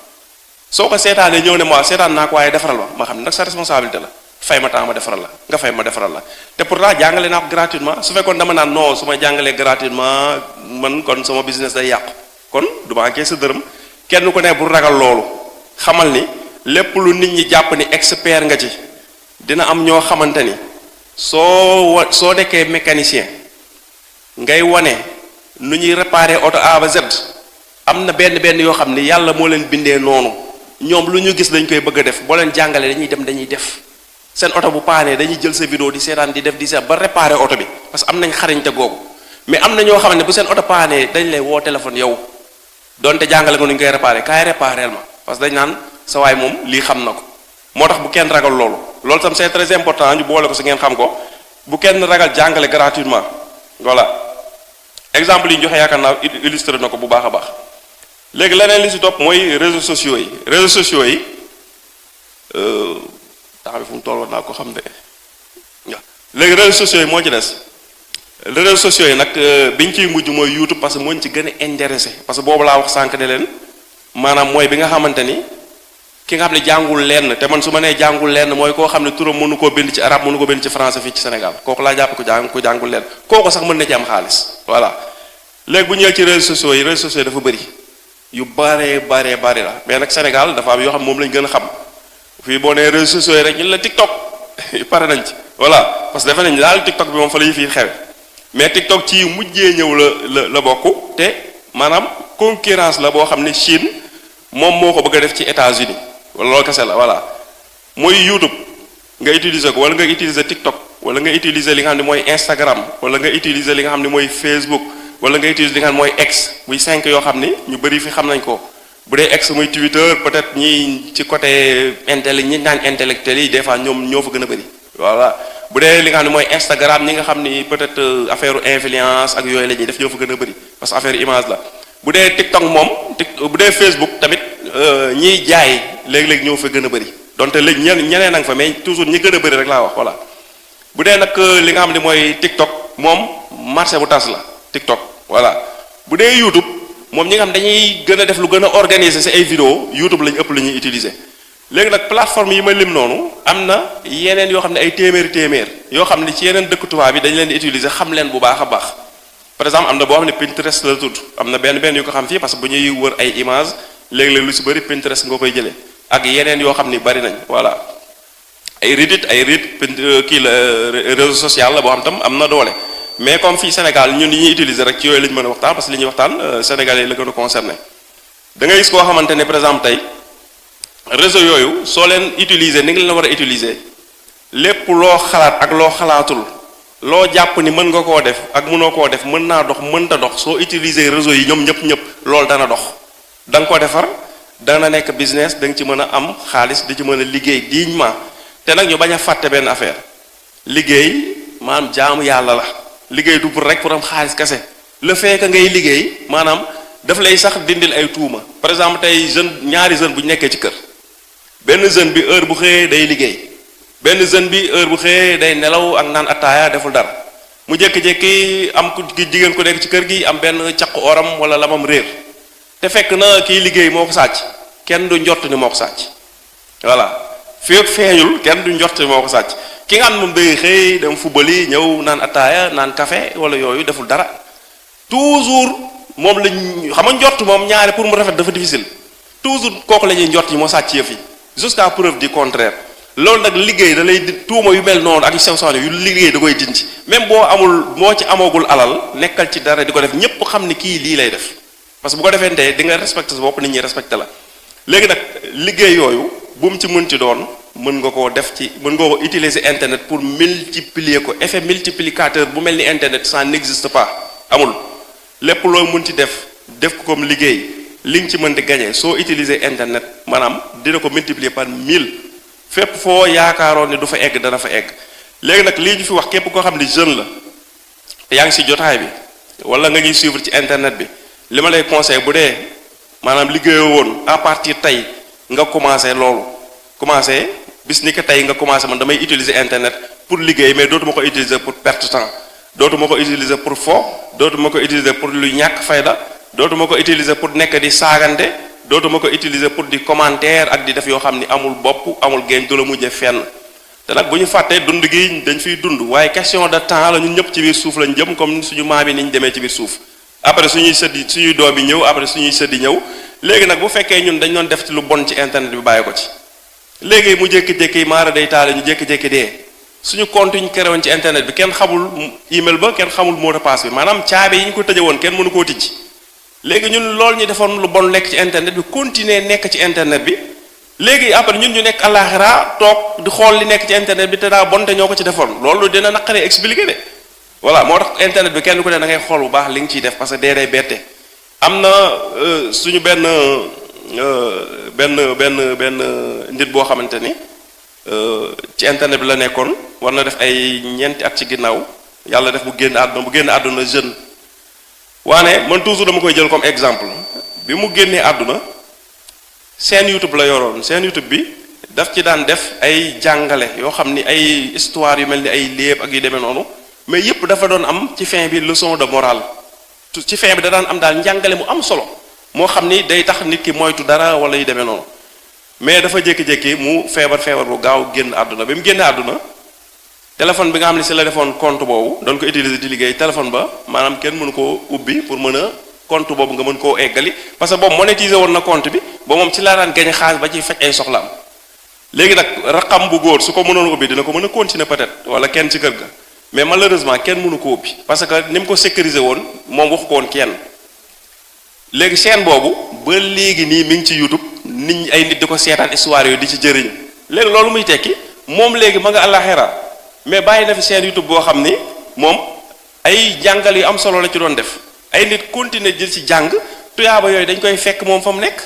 soo ko seetaanee ñëw ne ma seetaan naa ko waaye defaral ma xam ne nag sa responsabilité la fay ma temps ma defaral la nga fay ma defaral la te pourtant jàngale naa ko gratuitement su fekkoon dama naan non su ma jàngalee gratuitement man kon sama business day yàqu kon du ma encaissé dërëm kenn ku ne bu ragal loolu xamal ni lépp lu nit ñi jàpp ni expert nga ci dina am ñoo xamante ni soo nekkee mécanicien ngay wane nu ñuy réparer oto A ba Z am na benn yoo xam ni yàlla moo leen bindee noonu ñoom lu ñu gis dañ koy bëgg a def boo leen jàngalee dañuy dem dañuy def seen oto bu paanee dañuy jël sa vidéo di seetaan di def di seet ba réparer oto bi parce que am nañ xarañte googu mais am na ñoo xam ne bu seen oto paanee dañ lay woo téléphone yow donte jàngale nga nu ñu koy réparer kaay répareel ma parce que dañ naan sa waay moom lii xam na ko moo tax bu kenn ragal loolu tam c'est très important ñu boole ko si ngeen xam ko bu kenn ragal jàngale gratuitement voilà exemple yi ñu joxe yaakaar naa illustré na ko bu baax a baax léegi leneen li si topp mooy réseaux sociaux yi tax bi fu mu tolloon naa ko xam de waaw léegi réseaux sociaux yi moo ci des réseaux sociaux yi nag biñ ciy mujj mooy YouTube parce que moo ñu ci gën a intéressé parce que boobu laa wax sànq ne leen maanaam mooy bi nga xamante ni ki nga xam ne jàngul lenn te man su ma nee jàngul lenn mooy koo xam ne turam mënu koo bind ci arabe mënu ko bind ci français fii ci Sénégal kooku laa jàpp ko jàngul lenn kooku sax mën na ci am xaalis voilà léegi bu ñëwee ci réseaux sociaux yi dafa bëri yu bare la mais nag Sénégal dafa am yoo xam moom lañ gën a xam fii boo nee réseaux sociaux yi rek ñu la TikTok pare nañ ci voilà parce que defe nañ daal TikTok bi moom fa la ñu fiy xewe mais TikTok ci mujjee ñëw la bokk te maanaam concurrence la boo xam ne Chine moom moo ko bëgg a def ci États-Unis wala loolu kese la voilà mooy YouTube nga utiliser ko wala nga utiliser TikTok wala nga utiliser li nga xam ne mooy Instagram wala nga utiliser li nga xam ne mooy Facebook wala nga utiliser li nga xam ne mooy X muy 5 yoo xam ni ñu bëri fi xam nañ ko bu dee X muy Twitter peut-être ñi ci côté ñi naan intellectuel yi des fois ñoom ñoo fa gën a bëri voilà bu dee li nga xam ne mooy Instagram ñi nga xam ni peut-être affaire influence ak yooyu la ñuy def ñoo fa gën a bëri parce que affaire image la bu dee TikTok moom bu dee Facebook tamit ñiy jaay léeg-léeg ñoo fa gën a bëri donte léegi ñeneen a nga fa mais toujours ñi gën a bëri rek laa wax voilà bu dee nag li nga xam ne mooy TikTok moom marché bu tas la TikTok voilà bu dee YouTube moom ñi nga xam dañuy gën a def lu gën a organiser ci ay vidéo YouTube lañu ëpp lu ñuy utiliser léegi nag plateforme yi ma lim noonu am na yeneen yoo xam ne ay téeméer yoo xam ne ci yeneen dëkk tubaab bi dañu leen di utiliser xam leen bu baax a baax par exemple am na boo xam ne Pinterest la tudd am na benn yu ko xam fii parce que bu ñuy wër ay image léeg-léeg lu ci bëri Pinterest nga koy jëlee ak yeneen yoo xam ni bari nañ voilà ay Reddit kii la réseau social la boo xam tam am na doole mais comme fii Sénégal ñun yi ñuy utiliser rek ci yooyu la ñu mën a waxtaan parce que li ñuy waxtaan sénégalais la gën a concerné da ngay gis koo xamante ne par exemple tey réseau yooyu soo leen utiliser ni nga leen war a utiliser lépp loo xalaat ak loo xalaatul loo jàpp ni mën nga koo def ak mënoo koo def mën naa dox mënta dox soo utiliser réseau yi ñoom ñëpp loolu dana dox da nga ko defar dana nekk business da nga ci mën a am xaalis di ci mën a liggéey dignement te nag ñu bañ a fàtte benn affaire liggéey maanaam jaamu yàlla la liggéey du pour rek pour am xaalis kese le fait que ngay liggéey maanaam daf lay sax dindil ay tuuma par exemple tey ñaari jeune bu ñu nekkee ci kër benn jeune bi heure bu xëyee day liggéey benn jeune bi heure bu xëyee day nelaw ak naan attaaya deful dara mu jékki-jékki am ku jigéen ku nekk ci kër gi am benn caqu oram wala lamam réer te fekk na kiy liggéey moo ko sàcc kenn du njort ni moo ko sàcc voilà fépp feeñul kenn du njort ni moo ko sàcc ki nga xam ne moom day xëy dem fubali ñëw naan attaaya naan café wala yooyu deful dara toujours moom lañ xam nga njort moom ñaari pour mu rafet dafa difficile toujours kooku la ñuy njort yi moo sàcc yëf yi jusqu'à preuve du contraire loolu nag liggéey da lay tuuma yu mel noonu ak yu sew sew yu liggéey da koy dindi même boo moo ci amagul alal nekkal ci dara di ko def ñépp xam ni kii lii lay def parce que bu ko defee tey di nga respecté sa bopp nit ñi respecté la léegi nag liggéey yooyu bu mu ci mën ci doon mën nga koo def ci mën nga ko utiliser internet pour multiplier ko effet multiplicateur bu mel ni internet ça n'existe pas amul lépp loo mën ci def ko comme liggéey li nga ci mën di gagner soo utiliser internet maanaam dina ko multiplier par 1000 fépp foo yaakaaroon ni du fa egg dana fa egg. léegi nag lii ñu fi wax képp koo xam ni jeune la te yaa ngi ci jotaay bi wala nga ñuy suivre ci internet bi li ma lay conseil bu dee maanaam liggéeyoo woon à partir tey nga commencé loolu commencé bis ni que tey nga commencé man damay utiliser internet pour liggéey mais dootuma ko utiliser pour perte temps dootuma ko utiliser pour fo dootuma ko utiliser pour lu ñàkk fayda dootuma ko utiliser pour nekk di saagante dootuma ko utiliser pour di commentaire ak di def yoo xam ni amul bopp amul génn du la mujje fenn te nag bu ñu fàttee dund gi dañ fiy dund waaye question de temps la ñun ñëpp ci biir suuf lañ jëm comme suñu maam yi ni ñu demee ci biir suuf après suñuy sëddi suñuy doom yi ñëw après suñuy sëddi ñëw léegi nag bu fekkee ñun dañ doon def ci lu bon ci internet bi bàyyi ko ci léegi mu jékki-jékki maara day taale ñu jékki-jékki dee suñu compte yi ñu créé woon ci internet bi kenn xamul email ba kenn xamul mot de passe bi maanaam caabi yi ñu ko tëje woon kenn mënu koo tijji léegi ñun loolu ñu defoon lu bon nekk ci internet bi continuer nekk ci internet bi léegi après ñun ñu nekk àllaaxira toog di xool li nekk ci internet bi te daa bon te ñoo ko ci defoon loolu dina naqaree expliquer de voilà moo tax internet bi kenn ku ne da ngay xool bu baax li nga ciy def parce que dee day bette am na suñu benn nit boo xamante ni ci internet bi la nekkoon war na def ay ñeenti at ci ginnaaw yàlla def mu génn àdduna jeune waane man toujours dama koy jël comme exemple bi mu génnee àdduna seen YouTube la yoroon seen YouTube bi daf ci daan def ay jàngale yoo xam ni ay histoire yu mel ni ay léeb ak yu demee noonu mais yépp dafa doon am ci fin bi leçon de morale ci fin bi da daan am daal njàngale mu am solo moo xam ni day tax nit ki moytu dara wala yu demee noonu mais dafa jékki-jékki mu feebar bu gaaw génn àdduna bi mu génnee àdduna téléphone bi nga xam ne si la defoon compte boobu doon ko utiliser di liggéey téléphone ba maanaam kenn mënu koo ubbi pour mën a compte boobu nga mën koo eggali parce que boobu monétiser woon na compte bi ba moom ci laa daan gañe xaalis ba ci faj ay soxlaam léegi nag raqam bu góor su ko mënoon ubbi dina ko mën a continuer peut-être wala kenn ci kër ga mais malheureusement kenn mënu ko ubbi parce que ni mu ko sécuriser woon moom waxu ko woon kenn léegi chaîne boobu ba léegi nii mi ngi ci YouTube nit ñi ay nit di ko seetaan histoire yooyu di ci jëriñu léegi loolu muy tekki moom léegi ma nga àllaaxira mais bàyyi na fi chaîne YouTube boo xam ni moom ay jàngal yu am solo la ci doon def ay nit continuer jël ci jàng tuyaaba yooyu dañ koy fekk moom fa mu nekk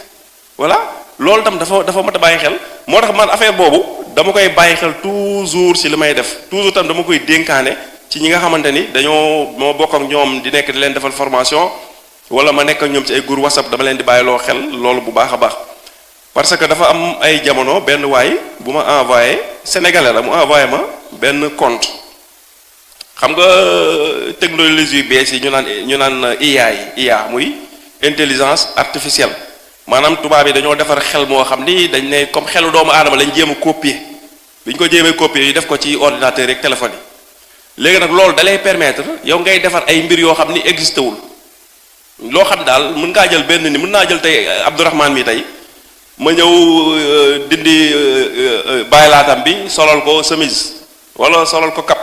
voilà loolu tam dafa mat a bàyyi xel moo tax man affaire boobu dama koy bàyyi xel toujours ci li may def toujours tam dama koy dénkaane ci ñi nga xamante ni moo bokk ak ñoom di nekk di leen defal formation wala ma nekk ak ñoom ci ay groupe WhatsApp dama leen di bàyyiloo xel loolu bu baax a baax parce que dafa am ay jamono benn waay bu ma envoyé sénégalais la mu envoyé ma benn compte xam nga technologie yu bees yi ñu naan IA muy intelligence artificielle maanaam tubaab yi dañoo defar xel moo xam ni dañ ne comme xelu doomu aadama lañ jéem a copier bi ñu ko jéemee copier yi def ko ci ordinateur rek téléphone yi léegi nag loolu dalay permettre yow ngay defar ay mbir yoo xam ni existé wul loo xam daal mën ngaa jël benn ni mën naa jël tey Abdourahmane mi tey ma ñëw dindi bàyyilaatam bi solal ko chemise wala solal ko cap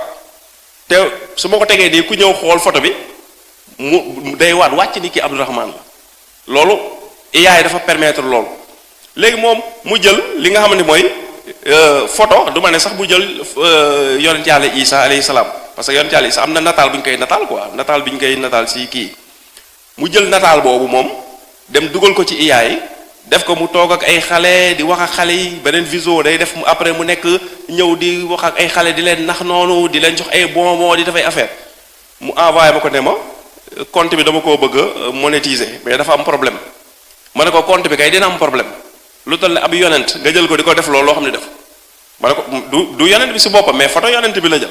te su ma ko tegee nii ku ñëw xool photo bi mu day waat wàcc ni ki Abdourahmane la loolu AI dafa permettre loolu léegi moom mu jël li nga xam ne mooy photo du ma ne sax mu jël yonent yàlla Isa alayhi salaam parce que yonent yàlla Isa am na nataal bu ñu koy nataal quoi nataal bi ñu koy nataal si kii mu jël nataal boobu moom dem dugal ko ci AI def ko mu toog ak ay xale di wax ak xale yi beneen visio day def mu après mu nekk ñëw di wax ak ay xale di leen nax noonu di leen jox ay bonbon di dafay affaire mu envoyé ma ko ne ma compte bi dama koo bëgg a monétiser mais dafa am problème ma ne ko compte bi kay dina am problème lu toll ne ab yonent nga jël ko di ko def loolu loo xam ne def ma ne ko du yonent bi si boppam mais photo yonent bi la jël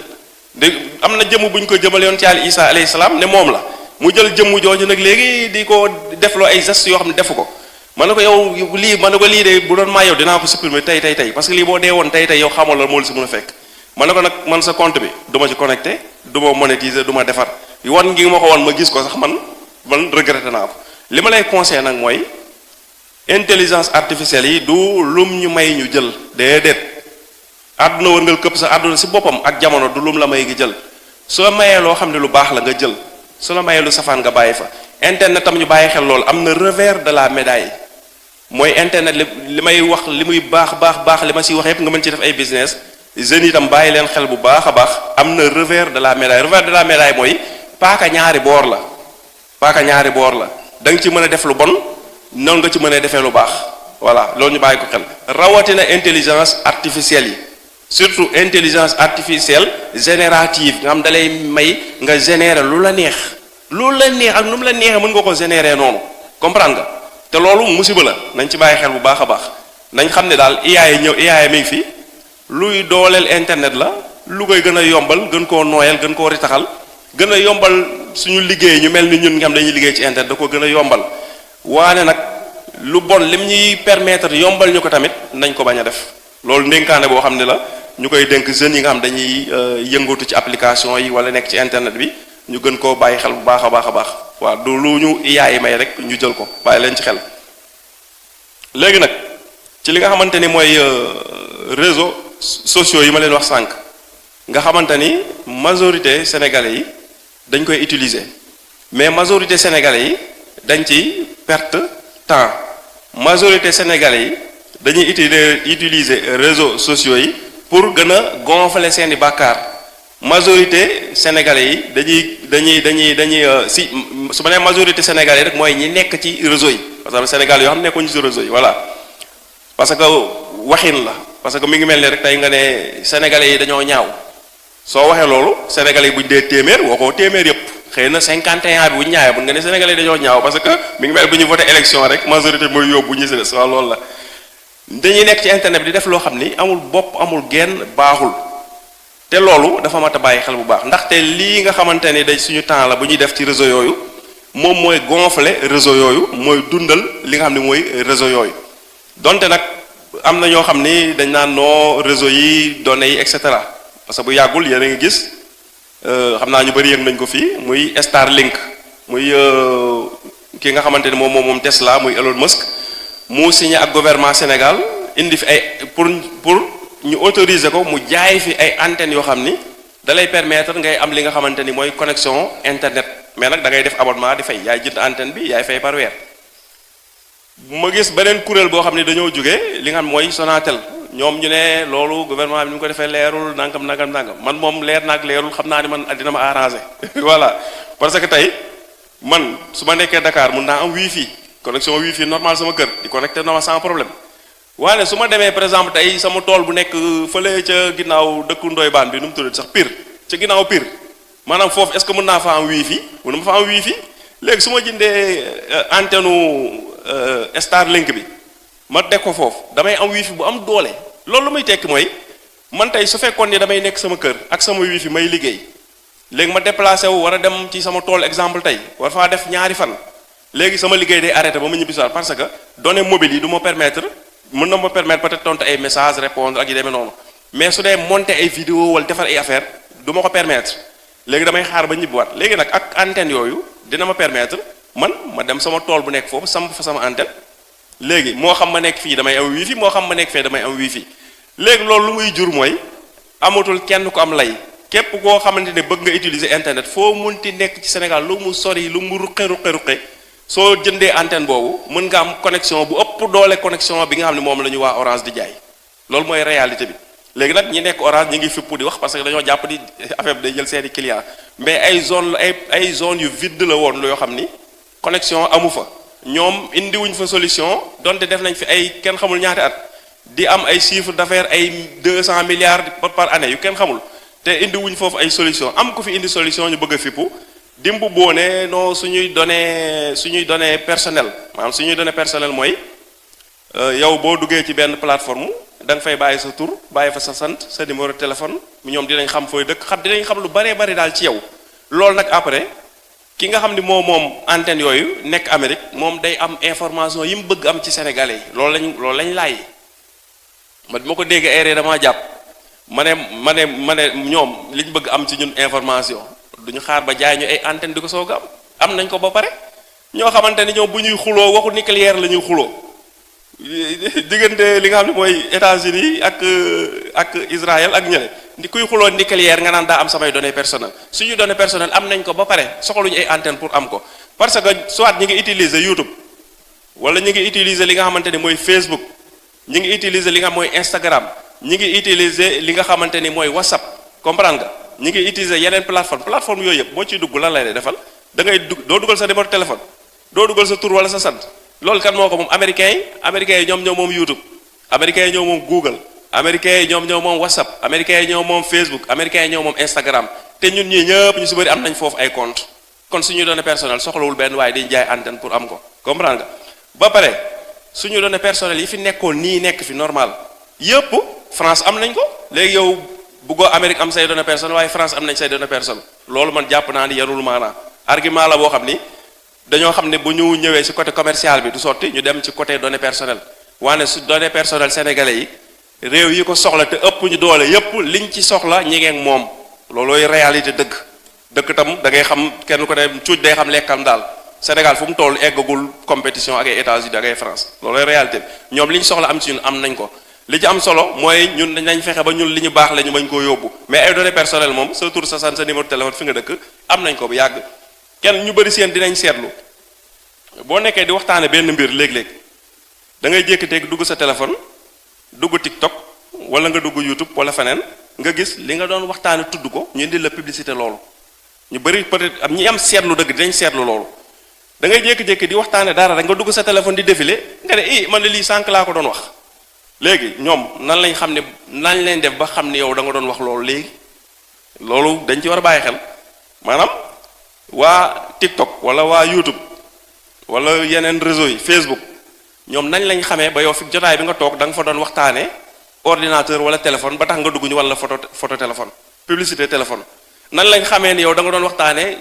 de am na jëmm bu ñu ko jëmal yoon ci Yàlla Isa alayhi salaam ne moom la mu jël jëmm jooju nag léegi di ko defloo ay gestes yoo xam ne defu ko ma ne ko yow lii ma ne ko lii de bu doon maa yow dinaa ko supprimer tey parce que lii boo dee woon tey yow xamal la moo la si mën a fekk ma ne ko nag man sa compte bi du ma ci connecté du ma monétiser du ma defar wan ngi ma ko wan ma gis ko sax man regretté naa ko li ma lay conseillé nag mooy intelligence artificielle yi du lum ñu may ñu jël déedéet àdduna wërngal këpp sa àdduna si boppam ak jamono du lum la may ngi jël su la mayee loo xam ne lu baax la nga jël su la mayee lu safaan nga bàyyi fa internet tam ñu bàyyi xel loolu am na revers de la médaille mooy internet li may wax li muy baax li ma siy wax yépp nga mën ci def ay business jeunes yi tam bàyyi leen xel bu baax a baax am na revers de la médaille mooy paaka ñaari boor la da nga ci mën a def lu bon noonu nga ci mën a defee lu baax voilà loolu ñu bàyyi ko xel rawatina intelligence artificielle yi surtout intelligence artificielle générative nga xam dalay may nga générer lu la neex ak nu mu la neexee mën nga ko générer noonu comprendre nga te loolu musiba la nañ ci bàyyi xel bu baax a baax nañ xam ne daal IA yi ñëw IA yi mi ngi fi luy dooleel internet la lu koy gën a yombal gën koo nooyal gën koo ritaxal gën a yombal suñu liggéey ñu mel ni ñun nga xam dañuy liggéey ci internet da ko gën a yombal waane nag lu bon lim ñuy permettre yombal ñu ko tamit nañ ko bañ a def loolu ndénkaane boo xam ne la ñu koy dénk jeunes yi nga xam dañuy yëngatu ci application yi wala nekk ci internet bi ñu gën koo bàyyi xel bu baax a baax a baax waaw du lu ñu IA yi may rek ñu jël ko bàyyi leen ci xel léegi nag ci li nga xamante ni mooy réseaux sociaux yi ma leen wax sànq nga xamante ni majorité sénégalais yi dañ koy utiliser mais majorité sénégalais yi dañ ci perte temps majorité sénégalais yi dañuy utiliser réseaux sociaux yi pour gën a gonfler seeni bàkkaar majorité sénégalais yi dañuy si su ma nee majorité sénégalais rek mooy ñi nekk ci réseau yi parce que Sénégal yoo xam ne nekkuñu ci réseau yi voilà parce que waxin la parce que mi ngi mel ni rek tey nga ne sénégalais yi dañoo ñaaw soo waxee loolu sénégalais yi buñ dee téeméer waxoo téeméer yëpp xëy na 51 bi bu ñu ñaawee bu nga ne sénégalais yi dañoo ñaaw parce que mi ngi mel bu ñu voté élection rek majorité mooy yóbbu ñu si des waaw loolu la dañuy nekk ci internet bi di def loo xam ni amul bopp amul genn baaxul te loolu dafa mat a bàyyi xel bu baax ndaxte lii nga xamante ni day suñu temps la bu ñuy def ci réseau yooyu moom mooy gonfler réseau yooyu mooy dundal li nga xam ne mooy réseau yooyu donte nag am na ñoo xam ni dañ naan noo réseau yi données yi et cetera parce que bu yàggul yéen a ngi gis xam naa ñu bëri yëg nañ ko fii muy Starlink muy ki nga xamante ni moom Tesla muy Elon Musk mu signé ak gouvernement Sénégal indi fi ay pour ñu autoriser ko mu jaay fi ay antennes yoo xam ni da lay permettre ngay am li nga xamante ni mooy connexion internet mais nag da ngay def abonnement di fay yaay jënd antenne bi yaay fay par weer ma gis beneen kuréel boo xam ni dañoo jógee li nga xam mooy Sonatel ñoom ñu ne loolu gouvernement bi ni mu ko defee leerul nangam man moom leer naag leerul xam naa ni man dina ma arrangé voilà parce que tey man su ma nekkee Dakar mun naa am wifi connexion wifi normal sama kër di connecté na ma sans problème waaye su ma demee par exemple tey sama tool bu nekk fële ca ginnaaw dëkku Ndoye Bane bi nu mu tuddati sax Pire ca ginnaaw Pire maanaam foofu est-ce que mën naa fa am wifi mën na ma fa am wifi léegi su ma jëndee antenne Starlink bi ma teg ko foofu damay am wifi bu am doole loolu lu muy tekki mooy man tey su fekkoon ni damay nekk sama kër ak sama wifi may liggéey léegi ma déplacé wu war a dem ci sama tool exemple tey war faa def ñaari fan léegi sama liggéey day arrêté ba ma ñibbisiwaat parce que données mobiles yi du ma permettre mën na ma permettre peut-être tontu ay messages répondre ak yi demee noonu mais su dee monter ay vidéo wala defar ay affaire du ma ko permettre léegi damay xaar ba ñibbiwaat léegi nag ak antenne yooyu dina ma permettre man ma dem sama tool bu nekk foofu samp fa sama antenne léegi moo xam ma nekk fii damay am wifi moo xam ma nekk fee damay am wifi léegi loolu lu muy jur mooy amatul kenn ku am lay képp koo xamante ne bëgg nga utiliser internet foo munti nekk ci Sénégal lu mu sori lu mu ruqe soo jëndee antenne boobu mën nga am connexion bu ëpp doole connexion bi nga xam ne moom la ñu waa Orange di jaay loolu mooy réalité bi léegi nag ñi nekk Orange ñi ngi fipp di wax parce que dañoo jàpp di affaire bi day jël seeni client mais ay zone ay zone yu vide la woon yoo xam ni connexion amu fa ñoom indiwuñ fa solution donte def nañ fi ay kenn xamul ñaati at di am ay chiffre d'affaires ay 200 milliards par année yu kenn xamul te indiwuñ foofu ay solution am ku fi indi solution ñu bëgg a fippu dimbu boone non suñuy données personnelles maanaam suñuy données personnelles mooy yow boo duggee ci benn plateforme da nga fay bàyyi sa tur bàyyi fa sa sant sa numéro téléphone ñoom dinañ xam fooy dëkk dinañ xam lu baree bari daal ci yow loolu nag après ki nga xam ni moom antenne yooyu nekk Amérique moom day am information yi mu bëgg am ci sénégalais yi loolu lañ laaj ma ko déggee ay damaa jàpp ma ne ñoom liñ bëgg am ci ñun information duñu xaar ba jaay ñu ay antenne di ko soog am nañ ko ba pare ñoo xamante ni ñoom bu ñuy xuloo waxu nucléaire la ñuy xuloo diggante li nga xam ne mooy États-Unis ak Israël ak ñële kuy xuloo nucléaire nga naan daa am samay données personnelles suñu données personnelles am nañ ko ba pare soxluñu ay antenne pour am ko parce que soit ñi ngi utiliser YouTube wala ñi ngi utiliser li nga xamante ni mooy Facebook ñi ngi utiliser li nga xam mooy Instagram ñi ngi utiliser li nga xamante ni mooy WhatsApp comprendre nga ñi ngi utiliser yeneen plateforme yooyu yëpp boo ciy dugg lan lay defal da ngay doo dugal sa numéro téléphone doo dugal sa tur wala sa sant loolu kan moo ko moom américains yi ñoom ñoo moom YouTube, américains yi ñoo moom Google, américains yi ñoom ñoo moom WhatsApp, américains yi ñoo moom Facebook, américains yi ñoo moom Instagram te ñun ñii ñëpp ñu si bëri am nañ foofu ay compte kon suñu données personnelles soxlawul benn waaye di jaay antenne pour am ko comprendre nga ba pare suñu données personnelles yi fi nekkoon nii nekk fi normal yëpp France am nañ ko léegi yow bëggoo Amérique am say données personnelles waaye France am nañ say données personnelles loolu man jàpp naa ni yarul maanaa argument la boo xam ni dañoo xam ne bu ñu ñëwee ci côté commercial bi du sotti ñu dem ci côté données personnelles waane su données personnelles sénégalais yi réew yi ko soxla te ëpp ñu doole yëpp liñ ci soxla ñi ngeen moom loolooy réalité dëkk tam da ngay xam kenn ko ne cuuj day xam lekkam daal Sénégal fu mu toll eggagul compétition ak ay États-Unis ak ay France loolooy réalité ñoom li ñu soxla am ci ñun am nañ ko li ci am solo mooy ñun dañ fexe ba ñun li ñu baax la ñu bañ koo yóbbu mais ay données personnelles moom sa tur sa sant sa numéro téléphone fi nga dëkk am nañ ko bu yàgg kenn ñu bëri seen dinañ seetlu boo nekkee di waxtaane benn mbir léeg-léeg da ngay jékki-jékki dugg sa téléphone dugg TikTok wala nga dugg YouTube wala feneen nga gis li nga doon waxtaane tudd ko ñu indi la publicité loolu ñu bëri peut-être am ñi am seetlu dëgg dinañ seetlu loolu da ngay jékki-jékki di waxtaane dara rek nga dugg sa téléphone di défilé nga ne man lii sànq laa ko doon wax léegi ñoom nan lañ xam ne nañ leen def ba xam ne yow da nga doon wax loolu léegi loolu dañ ci war a bàyyi xel maanaam waa TikTok wala waa YouTube wala yeneen réseau yi Facebook ñoom nañ lañ xamee ba yow fi jotaay bi nga toog da nga fa doon waxtaane ordinateur wala téléphone ba tax nga dugg ñu wala photo téléphone publicité téléphone nan lañ xamee ni yow da nga doon waxtaane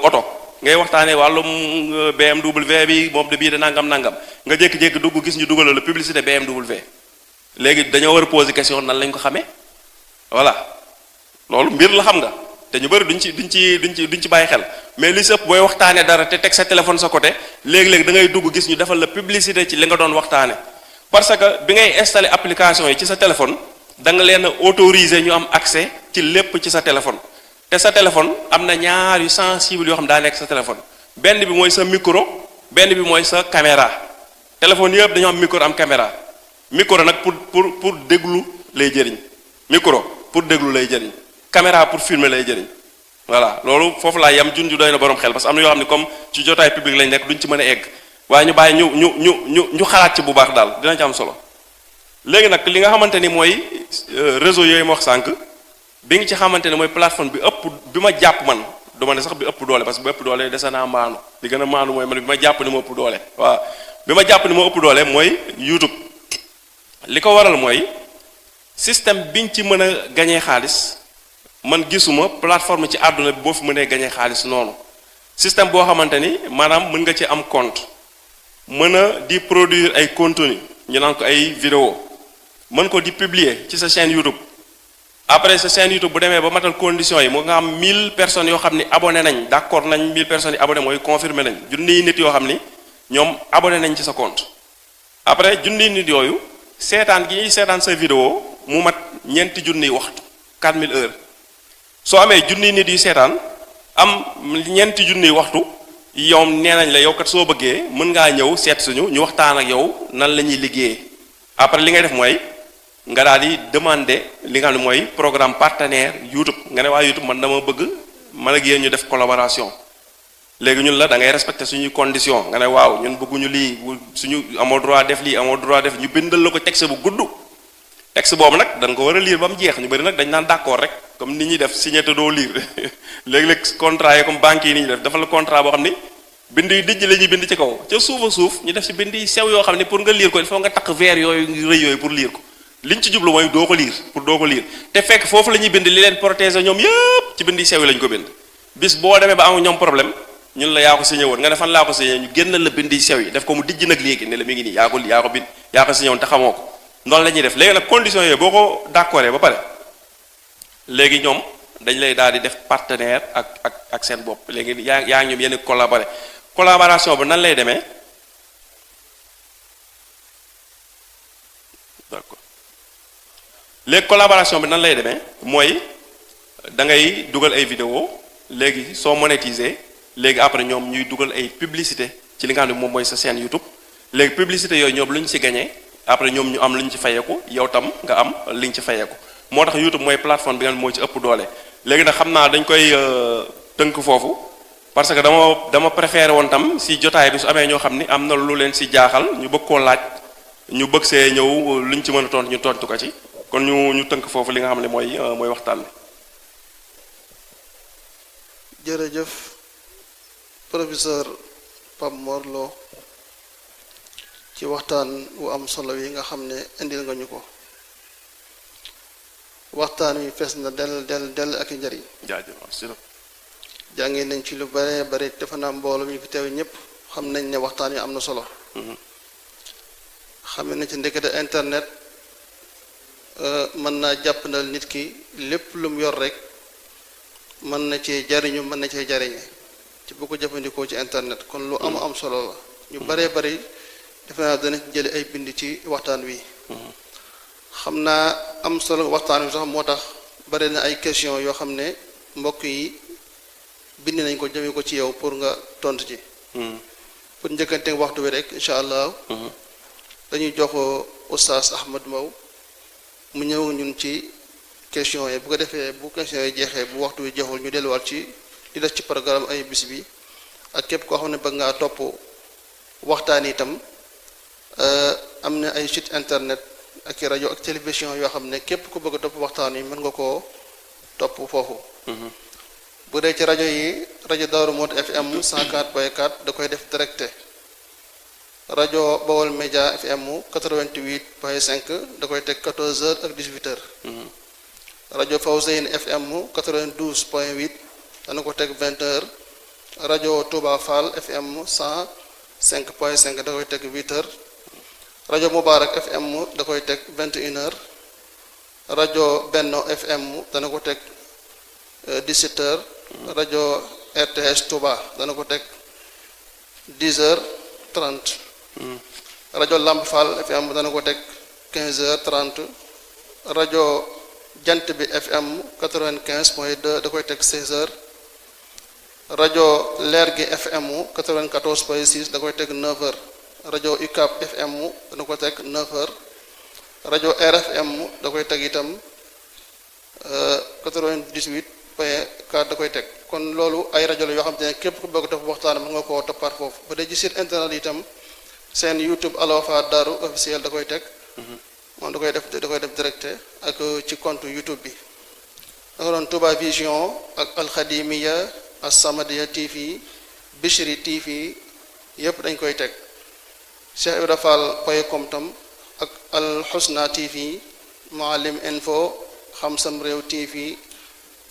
oto ngay waxtaane wàllum BMW bi moom de bii de nangam nga jékki-jékki dugg gis ñu dugalal la publicité BMW léegi dañoo war a poser question nan lañ ko xamee voilà loolu mbir la xam nga te ñu bëri duñ ci bàyyi xel mais li sëpp booy waxtaane dara te teg sa téléphone sa côté léegi-léegi da ngay dugg gis ñu defal la publicité ci li nga doon waxtaane parce que bi ngay installé application yi ci sa téléphone da nga leen a autoriser ñu am accès ci lépp ci sa téléphone te sa téléphone am na ñaar yu sensible yoo xam daa nekk sa téléphone benn bi mooy sa micro benn bi mooy sa caméra téléphone yëpp dañoo am micro am caméra micro nag pour déglu lay jëriñ micro pour déglu lay jëriñ caméra pour filmer lay jëriñ voilà loolu foofu laa yam junju doy na borom xel parce que am na yoo xam ne comme ci jotaay public lañ nekk duñ ci mën a egg waaye ñu bàyyi ñu xalaat ci bu baax daal dina ci am solo léegi nag li nga xamante ni mooy réseau yooyu ma wax sànq bi nga ci xamante ne mooy plateforme bi ma jàpp man du ma ne sax bi ëpp doole parce que bi ëpp doole dese naa maanu li gën a maanu mooy man bi ma jàpp ni moo ëpp doole waaw bi ma jàpp ni moo ëpp doole mooy YouTube li ko waral mooy système biñ ci mën a gañee xaalis man gisuma plateforme ci àdduna bi boo fi mënee gañee xaalis noonu système boo xamante ni maanaam mën nga ci am compte mën a di produire ay contenu ñu naan ko ay vidéo mën ko di publier ci sa chaîne YouTube après sa chaîne YouTube bu demee ba matal conditions yi moo nga am 1000 personnes yoo xam ni abonné nañ d'accord nañ 1000 personnes yi abonné mooy confirmé nañ junniy nit yoo xam ni ñoom abonné nañ ci sa compte après junniy nit yooyu seetaan gi ñuy seetaan sa vidéo mu mat ñeenti junniy waxtu 4000 heures soo amee junniy nit yu seetaan am ñeenti junniy waxtu yow nee nañ la yow kat soo bëggee mën ngaa ñëw seet suñu ñu waxtaan ak yow nan la ñuy liggéeyee après li ngay def mooy nga daal di demander li nga xam ne mooy programme partenaire YouTube nga ne waa YouTube man dama bëgg man ak yéen ñu def collaboration léegi ñun la da ngay respecter suñuy condition nga ne waaw ñun bëgguñu lii suñu amoo droit def lii amoo droit def ñu bindal la ko texte bu gudd texte boobu nag da nga ko war a lire ba mu jeex ñu bëri nag dañ naan d'accord rek comme ni ñuy def signé te doo lire léegi-léeg contrat yi comme banque yi ni ñu def dafa la contrat boo xam ni bind yu dijj la ñuy bind ci kaw ca suufa suuf ñu def ci bind yi sew yoo xam ne pour nga lire ko il faut nga takk verre yooyu rëy yooyu pour lire ko liñ ci jublu mooy doo ko lire pour doo ko lire te fekk foofu la ñuy bind li leen protéger ñoom yëpp ci bind yi sew yi lañ ko bind bis boo demee ba am ñoom problème ñun la yaa ko signé woon nga ne fan laa ko signé ñu génnal la bind yi sew yi def ko mu dijj nag léegi ne la mi ngi nii yaa ko bind yaa ko signé woon te xamoo ko noonu la ñuy def léegi nag conditions yooyu boo ko d'accordé ba pare léegi ñoom dañ lay daal di def partenaire ak seen bopp léegi yaa ngi ñoom yenn collaboration bi nan lay demee d'accord léegi collaboration bi nan lay demee mooy da ngay dugal ay vidéo léegi soo monétiser léegi après ñoom ñuy dugal ay publicité ci li nga xam ne moom mooy sa chaîne YouTube léegi publicité yooyu ñoom lu ñu ci gagné après ñoom ñu am lu ñu ci fayeeku yow tam nga am li ñu ci fayeeku moo tax YouTube mooy plateforme bi nga xam ne moo ci ëpp doole léegi nag xam naa dañ koy tënk foofu parce que dama préféré woon tam si jotaay bi su amee ñoo xam ni am na lu leen si jaaxal ñu bëgg koo laaj ñu bëgg see ñëw luñ ci mën a tontu ñu tontu ko ci kon ñu tënk foofu li nga xam ne mooy waxtaan bi. jërëjëf professeur Pape Mor Lo ci waxtaan wu am solo yi nga xam ne indil nga ñu ko waxtaan wi fees na dell ak i njariñ. jaajëf jàngee nañ ci lu bare bare defe naa mbooloo mi fi teew ñëpp xam nañ ne waxtaan wi am na solo. xam nañ ci ndekete internet mën naa jàppandal nit ki lépp lu mu yor rek mën na cee jariñu mën na cee jariñe ci bu ko jëfandikoo ci internet kon lu am solo la ñu baree bari defe naa dana ci jële ay bind ci waxtaan wi. xam naa am solo waxtaan wi sax moo tax bari na ay question yoo xam ne mbokk yi bind nañ ko jëme ko ci yow pour nga tontu ci. pour njëkkante waxtu wi rek incha allah. dañuy jox Oustaz Ahmad Mbow mu ñëw ñun ci question yi bu ko defee bu question yi jeexee bu waxtu wi jeexul ñu delluwaat ci di def ci programme ay bis bi ak képp koo xam ne bëgg ngaa topp waxtaan itam am na ay site internet ak i rajo ak télévision yoo xam ne képp ku bëgg a topp waxtaan yi mën nga koo topp foofu. bu dee ci rajo yi rajo Daaru Muxti FM 104.4 da koy def directe rajo Bawol Média FM 88.5 da koy teg 14h ak 18h. rajo Fawzeyni FM 92.8 dana ko teg 20h rajo Touba Fall FM 105.5 da koy teg 8h rajo Mubarak FM da koy teg 21h rajo Benno FM dana ko teg 17h rajo RTS Touba dana ko teg 10h30. rajo Lamp Fall FM dana ko teg 15h30 rajo Jant bi FM 95.2 da koy teg 16h rajo Leer gi FM 94.6 da koy teg 9h rajo UCAB FM dana ko teg 9h rajo RFM da koy teg itam 98.4 da koy teg kon loolu ay rajo la yoo xam te ne képp ku bëgg topp waxtaan mën nga koo toppaat foofu ba dee ci site internet itam seen YouTube Al Wafa Daaru officiel da koy teg moom da koy def directe ak ci compte YouTube bi da ko doon Touba Vision ak Alxadimiya As-Samadiya TV Bichri TV yépp dañ koy teg Cheikh Ibra Fall .com tam ak Al Husna TV Maalim Info Xam Sam Réew TV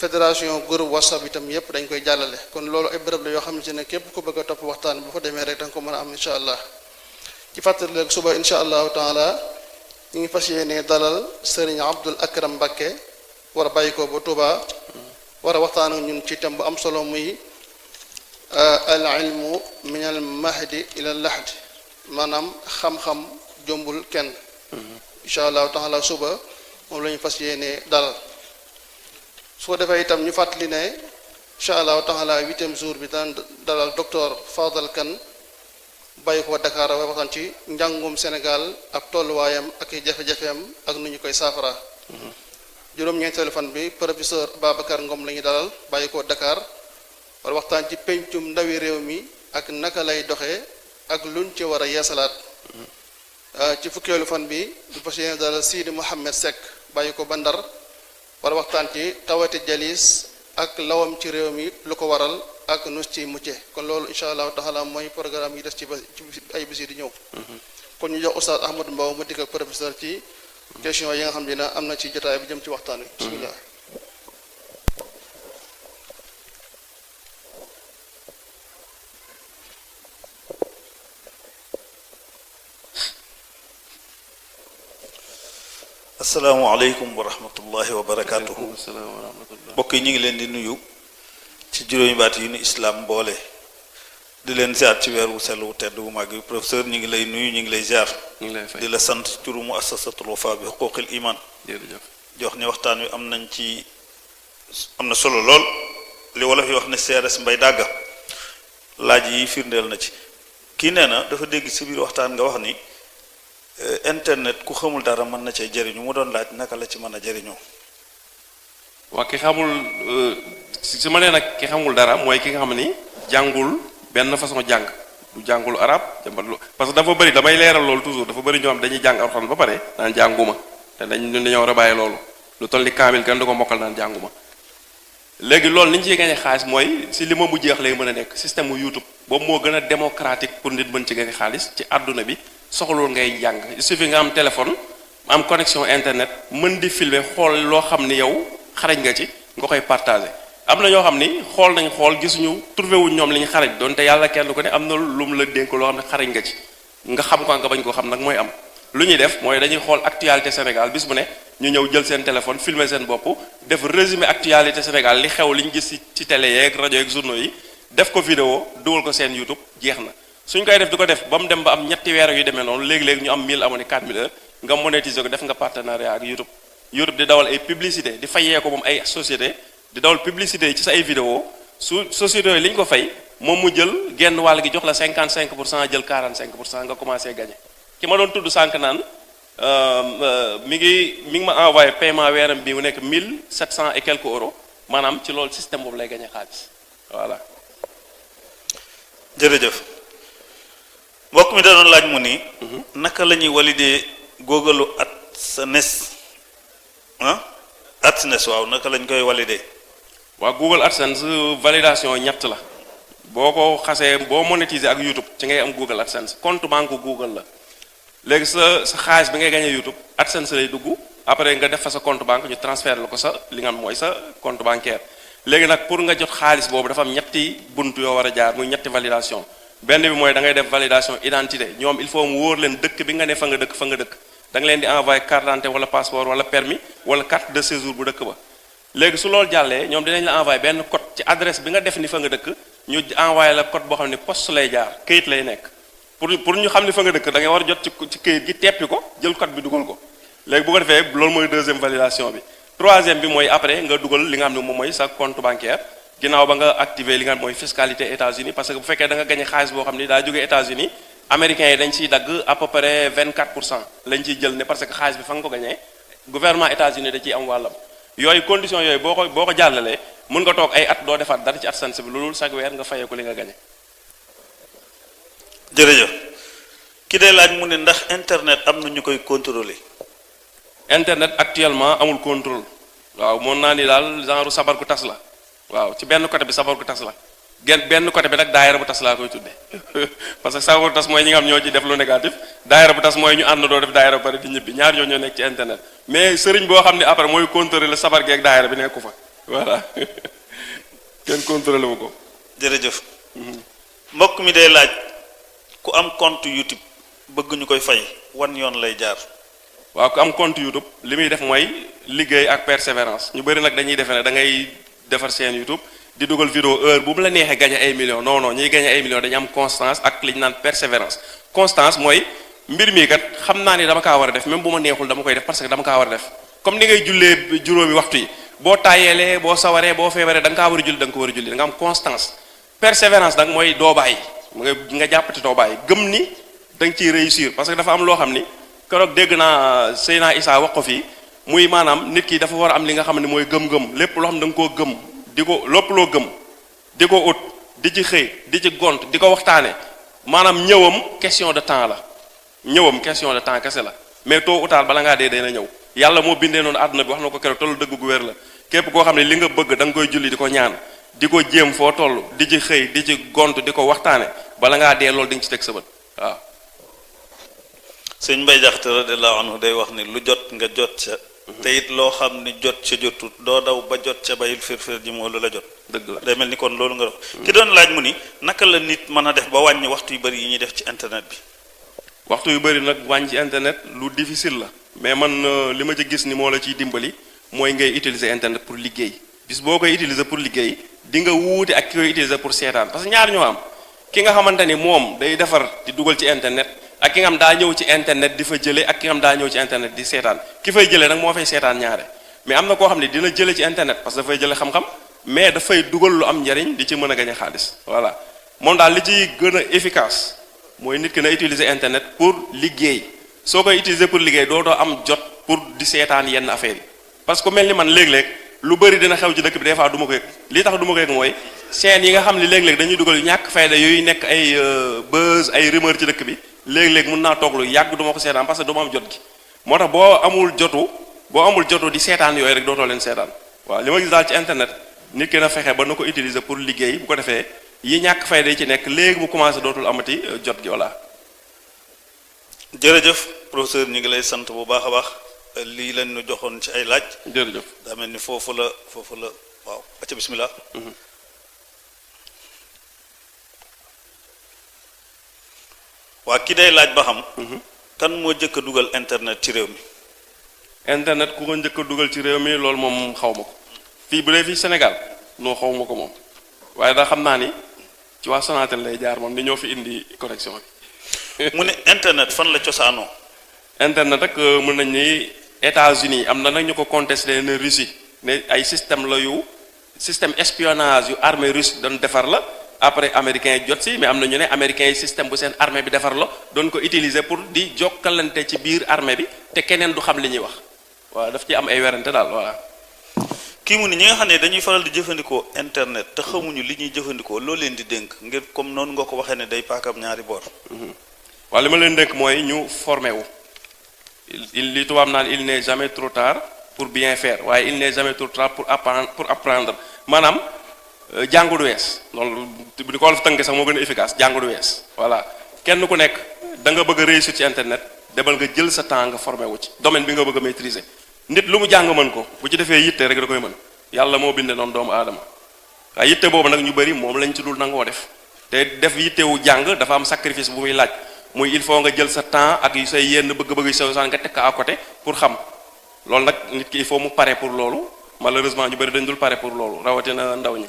fédération groupe WhatsApp itam yépp dañ koy jàllale kon loolu ay bërëb la yoo xam ne képp ku bëgg a topp waxtaan bu fa demee rek danga ko mën a am incha allah ci fàttali rek suba incha allahu taala ñu ngi fas yéene dalal Serigne Abdul Akram Mbakke war a bàyyi ko ba Touba war a waxtaan ak ñun ci thème bu am solo muy al ilmu min al mahdi ila lahdi maanaam xam-xam jombul kenn incha allahu taala suba moom la ñu fas yéene dalal su ko defee itam ñu fàttali ne incha allahu taala 8e jour bi daan dalal docteur Fadal Kane bàyyi ko Dakar waaye waxtaan ci njàngum Sénégal ak tolluwaayam ak i jafe-jafeem ak nu ñu koy saafara juróom-ñeenteelu fan bi professeur Babacar Ngom la ñuy dalal bàyyi ko Dakar wala waxtaan ci pencum ndawi réew mi ak naka lay doxee ak luñ ci war a yeesalaat ci fukkeelu fan bi ñu fas yéene dalal Sidi Mouhamed Seck bàyyi ko ba Ndar wala waxtaan ci tawati jalis ak lawam ci réew mi lu ko waral ak nus ci mucce kon loolu incha allahu taala mooy programme yi des ci ay bis yi di ñëw kon ñu jox Oustaz Ahmadou Mbow mu dikk ak professeur ci question yi nga xam ne am na ci jotaay bi jëm ci waxtaan wi bismillah asalaamaaleykum wa rahmatullahi wa barakaatuhu mbokk yi ñu ngi leen di nuyu ci juróomi baat yu nu islaam boole di leen ziar ci weer wu sell wu tedd wu màgg bi professeur ñu ngi lay nuyu ñu ngi lay ziar di la sant turu mu assasatul wafa bi xuquqil iman jox ni waxtaan wi am na solo lool li wolof yi wax ne seeres mbay dàgga laaj yi firndeel na ci kii nee na dafa dégg ci biir waxtaan nga wax ni internet ku xamul dara mën na cee jëriñu mu doon laaj naka la ci mën a jëriñoo. waa ki xamul su ma nee nag ki xamul dara mooy ki nga xam ni jàngul benn façon jàng du jàngul arab parce que dafa bëri damay leeral loolu toujours dafa bëri ñoo xam dañuy jàng alxuraan ba pare naan jànguma te dañoo war a bàyyi loolu lu toll ni kaamil kenn du ko mokkal naan jànguma léegi loolu ni ñu ciy gañe xaalis mooy si li ma mujjee wax lay mën a nekk système mu YouTube boobu moo gën a démocratique pour nit mën ci gañe xaalis ci àdduna bi soxlul ngay jàng il suffit nga am téléphone am connexion internet mën di filmer xool loo xam ni yow xarañ nga ci nga koy partager am na ñoo xam ni xool gisuñu trouvé wuñ ñoom li ñu xarañ doonte yàlla kenn ko ne am na lu mu la dénk loo xam ne xarañ nga ci nga xam ko nga bañ ko xam nag mooy am lu ñuy def mooy dañuy xool actualité Sénégal bis bu ne ñu ñëw jël seen téléphone filmer seen bopp def résumé actualité Sénégal li xew li ñu gis ci télé yeeg rajo yeeg journaux yi def ko vidéo dugal ko seen YouTube jeex na suñ koy def di ko def ba mu dem ba am ñetti weer yu demee noonu léegi-léegi ñu am 1000 abonnés 4000 heures nga monétiser ko def nga partenariat ak YouTube di dawal ay publicité di fayee ko moom ay société di dawal publicité yi ci sa ay vidéo su société yooyu li ñu ko fay moom mu jël genn wàll gi jox la 55% jël 45% nga commencé gagner ki ma doon tudd sànq naan mi ngi ma envoyé paiement weeram bi mu nekk 1700 et quelques euros maanaam ci loolu système boobu lay gagné xaalis voilà. jërëjëf mbokk mi da doon laaj mu ni. naka la ñuy valider Google AdSense AdSense waaw naka lañ koy valider. waaw Google AdSense validation ñett la boo ko xasee boo monétiser ak YouTube ci ngay am Google AdSense compte banque Google la. léegi sa xaalis bi ngay gagné YouTube AdSense lay dugg après nga def fa sa compte banque ñu transfert la ko sa li nga xam mooy sa compte bancaire léegi nag pour nga jot xaalis boobu dafa am ñetti buntu yoo war a jaar muy ñetti validation benn bi mooy da ngay def validation identité ñoom il faut mu wóor leen dëkk bi nga ne fa nga dëkk da nga leen di envoyé carte d'identité wala passeport wala permis wala carte de séjour bu dëkk ba léegi su loolu jàllee ñoom dinañ la envoyé benn code ci adresse bi nga def ni fa nga dëkk ñu envoyé la code boo xam ne poste lay jaar këyit lay nekk pour ñu xam ni fa nga dëkk da ngay war a jot ci këyit gi teppi ko jël code bi dugal ko léegi bu ko defee loolu mooy deuxième validation bi troisième bi mooy après nga dugal li nga xam ne moom mooy sa compte bancaire ginnaaw ba nga activer li nga xam mooy fiscalité États-Unis parce que bu fekkee da nga gagné xaalis boo xam ni daa jógee États-Unis américains yi dañ ciy dagg à peu près 24% lañ ciy jël ne parce que xaalis bi fa nga ko gagné gouvernement États-Unis da ciy am wàllam yooyu condition yooyu boo ko jàllalee mën nga toog ay at doo defaat dara ci AdSense bi loolu chaque weer nga fayee ko li nga gagné. jërëjëf ki day laaj mu ne ndax internet am na ñu koy contrôler. internet actuellement amul contrôle waaw mën naa ni daal genre sabar gu tas la waaw ci benn côté bi sabar gu tas la benn côté bi nag daayira bu tas laa koy tudde parce que sabar bu tas mooy ñi nga xam ñoo ci def lu négatif daayira bu tas mooy ñu ànd doo def daayira bu bari di ñibbi ñaar ñoo nekk ci internet mais sëriñ boo xam ne après mooy contrôler sabar gi ak daayira bi nekku fa voilà kenn contrôler wu ko. jërëjëf mbokk mi day laaj ku am compte YouTube bëgg ñu koy fay wan yoon lay jaar. waaw ku am compte YouTube li muy def mooy liggéey ak persévérance ñu bëri nag dañuy defe ne da ngay defar seen YouTube di dugal vidéo heure bu mu la neexee gagné ay millions non non ñuy gagné ay millions dañu am constance ak li ñu naan persévérance constance mooy mbir mi kat xam naa ni dama kaa war a def même bu ma neexul dama koy def parce que dama kaa war a def comme ni ngay jullee juróomi waxtu yi boo taayeelee boo sawaree boo feebaree da nga kaa war a julli da nga ko war a julli da nga am constance persévérance nag mooy doo bàyyi nga jàppati doo bàyyi gëm ni da nga ciy réussir parce que dafa am loo xam ni keroog dégg naa Seyna Issa wax ko fii muy maanaam nit ki dafa war a am li nga xam ne mooy gëm-gëm lépp loo xam ne da nga koo gëm di ko lépp loo gëm di ko ut di ci xëy di ci gont di ko waxtaane maanaam ñëwam question de temps la ñëwam question de temps kese la mais tôt ou tard bala ngaa dee dina ñëw yàlla moo bindee noonu àdduna bi wax na ko keroog tollu dëgg gu wér la képp koo xam ne li nga bëgg da nga koy julli di ko ñaan di ko jéem foo toll di ci xëy di ci gont di ko waxtaane bala ngaa dee loolu di nga ci teg sa bët waaw. sëñ Mbay Jaxate radiyallahu anhu day wax ni lu jot nga jot ca te it loo xam ni jot ca jotut doo daw ba jot ca bayil firfir ji moo lu la jot dëgg la day mel ni kon loolu nga def ki doon laaj mu ni naka la nit mën a def ba wàññi waxtu yu bëri yi ñuy def ci internet bi. waxtu yu bëri nag wàññi ci internet lu difficile la mais man li ma ci gis ni moo la ciy dimbali mooy ngay utiliser internet pour liggéey bis boo koy utiliser pour liggéey di nga wuute ak ki koy utiliser pour seetaan parce que ñaar ñoo am ki nga xamante ni moom day defar di dugal ci internet ak ki nga xam daa ñëw ci internet di fa jëlee ak ki nga xam daa ñëw ci internet di seetaan ki fay jëlee nag moo fay seetaan ñaare mais am na koo xam ne dina jëlee ci internet parce que dafay jëlee xam-xam mais dafay dugal lu am njariñ di ci mën a gañ a xaalis voilà moom daal li ciy gën a efficace mooy nit ki na utiliser internet pour liggéey soo koy utiliser pour liggéey dootoo am jot pour di seetaan yenn affaires yi parce que mel ni man léeg-léeg lu bëri dina xew ci dëkk bi des fois du ma ko yëg li tax du ma ko yëg mooy chaîne yi nga xam ne léeg-léeg dañuy dugal yu ñàkk fayda yooyu nekk ay buzz ay rumeur ci dëkk bi léeg-léeg mën naa toog lu yàgg du ma ko seetaan parce que du ma am jot gi moo tax boo amul jotu di seetaan yooyu rek dootoo leen seetaan waaw li ma gis daal ci internet nit ki na fexe ba na ko utiliser pour liggéey bu ko defee yi ñàkk fayda yi ci nekk léegi mu commencé dootul amati jot gi voilà. jërëjëf professeur ñu ngi lay sant bu baax a baax lii lañ ñu joxoon ci ay laaj. jërëjëf daa mel ni foofu la waaw acca bismillah. waa ki day laaj ba xam. kan moo njëkk a dugal internet ci réew mi. internet ku ko njëkk a dugal ci réew mi loolu moom xaw ma ko fii bu dee fii Sénégal noo xaw ma ko moom waaye daa xam naa ni ci waa Sonatel lay jaar moom ni ñoo fi indi connexion bi. mu ne internet fan la cosaanoo. internet ak mën nañ ni États-Unis am na nag ñu ko contesté ne Russie ne ay système la yu système espionnage yu armée russe doon defar la après américains yi jot si mais am na ñu ne américains yi système bu seen armée bi defar la doon ko utiliser pour di jokkalante ci biir armée bi te keneen du xam li ñuy wax waaw daf ci am ay werante daal voilà. kii mu ni ñi nga xam ne dañuy faral di jëfandikoo internet te xamuñu li ñuy jëfandikoo loo leen di dénk ngir comme noonu nga ko waxee ne day paakam ñaari boor. waaw li ma leen dénk mooy ñu formé wu li tubaab naan il n'est jamais trop tard pour bien faire waaye il n'est jamais trop tard pour apprendre maanaam jàngu du wees loolu di ko wolof tënk sax moo gën a efficace jàngu du wees voilà kenn ku nekk da nga bëgg a réussir ci internet demal nga jël sa temps nga formé wu ci domaine bi nga bëgg a maîtriser nit lu mu jàng mën ko bu ci defee yitte rek da koy mën yàlla moo binde noonu doomu aadama waaye yitte boobu nag ñu bëri moom lañ ci dul nangoo def te def yittewu jàng dafa am sacrifice bu muy laaj muy il faut nga jël sa temps ak yu say yenn bëgg-bëgg yu sew nga teg ko à côté pour xam loolu nag nit ki il faut mu pare pour loolu malheureusement ñu bëri dañ dul pare pour loolu rawatina ndaw ñi.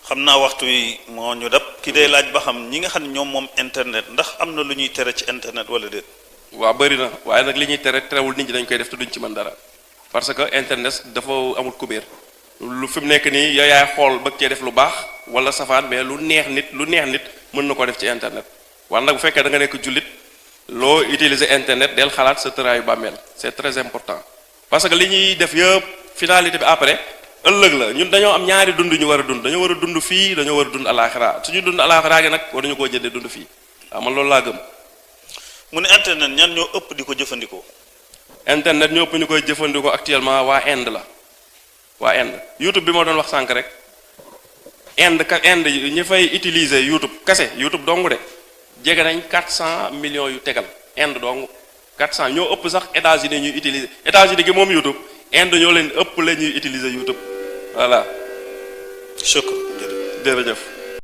xam naa waxtu yi moo ñu dab ki day laaj ba xam ñi nga xam ne ñoom moom internet ndax am na lu ñuy tere ci internet wala déet. waaw bëri na waaye nag li ñuy terewul nit ñi dañ koy def te duñ ci mën dara parce que internet dafa amul kubéer lu fi mu nekk nii yow yaay xool bëgg cee def lu baax wala safaan mais lu neex nit mën na ko def ci internet. waaye nag bu fekkee da nga nekk jullit loo utiliser internet del xalaat sa tëraayu bàmmeel c'est très important parce que li ñuy def yëpp finalité bi après ëllëg la ñun dañoo am ñaari dund ñu war a dund dañoo war a dund fii dañoo war a dund alaxira suñu dund alaxira gi nag war nañu koo jëndee dund fii waaw man loolu laa gëm. mu ne internet ñan ñoo ëpp di ko jëfandikoo. internet ñoo ëpp ñu koy jëfandikoo actuellement waa Inde la waa Inde YouTube bi ma doon wax sànq rek Inde ñi fay utiliser YouTube kese YouTube dong de. jege nañ 400 millions yu tegal Inde dong 400 ñoo ëpp sax États-Unis ñuy utiliser États-Unis gi moom YouTube Inde ñoo leen ëpp la ñuy utiliser YouTube voilà. shukr jërëjëf.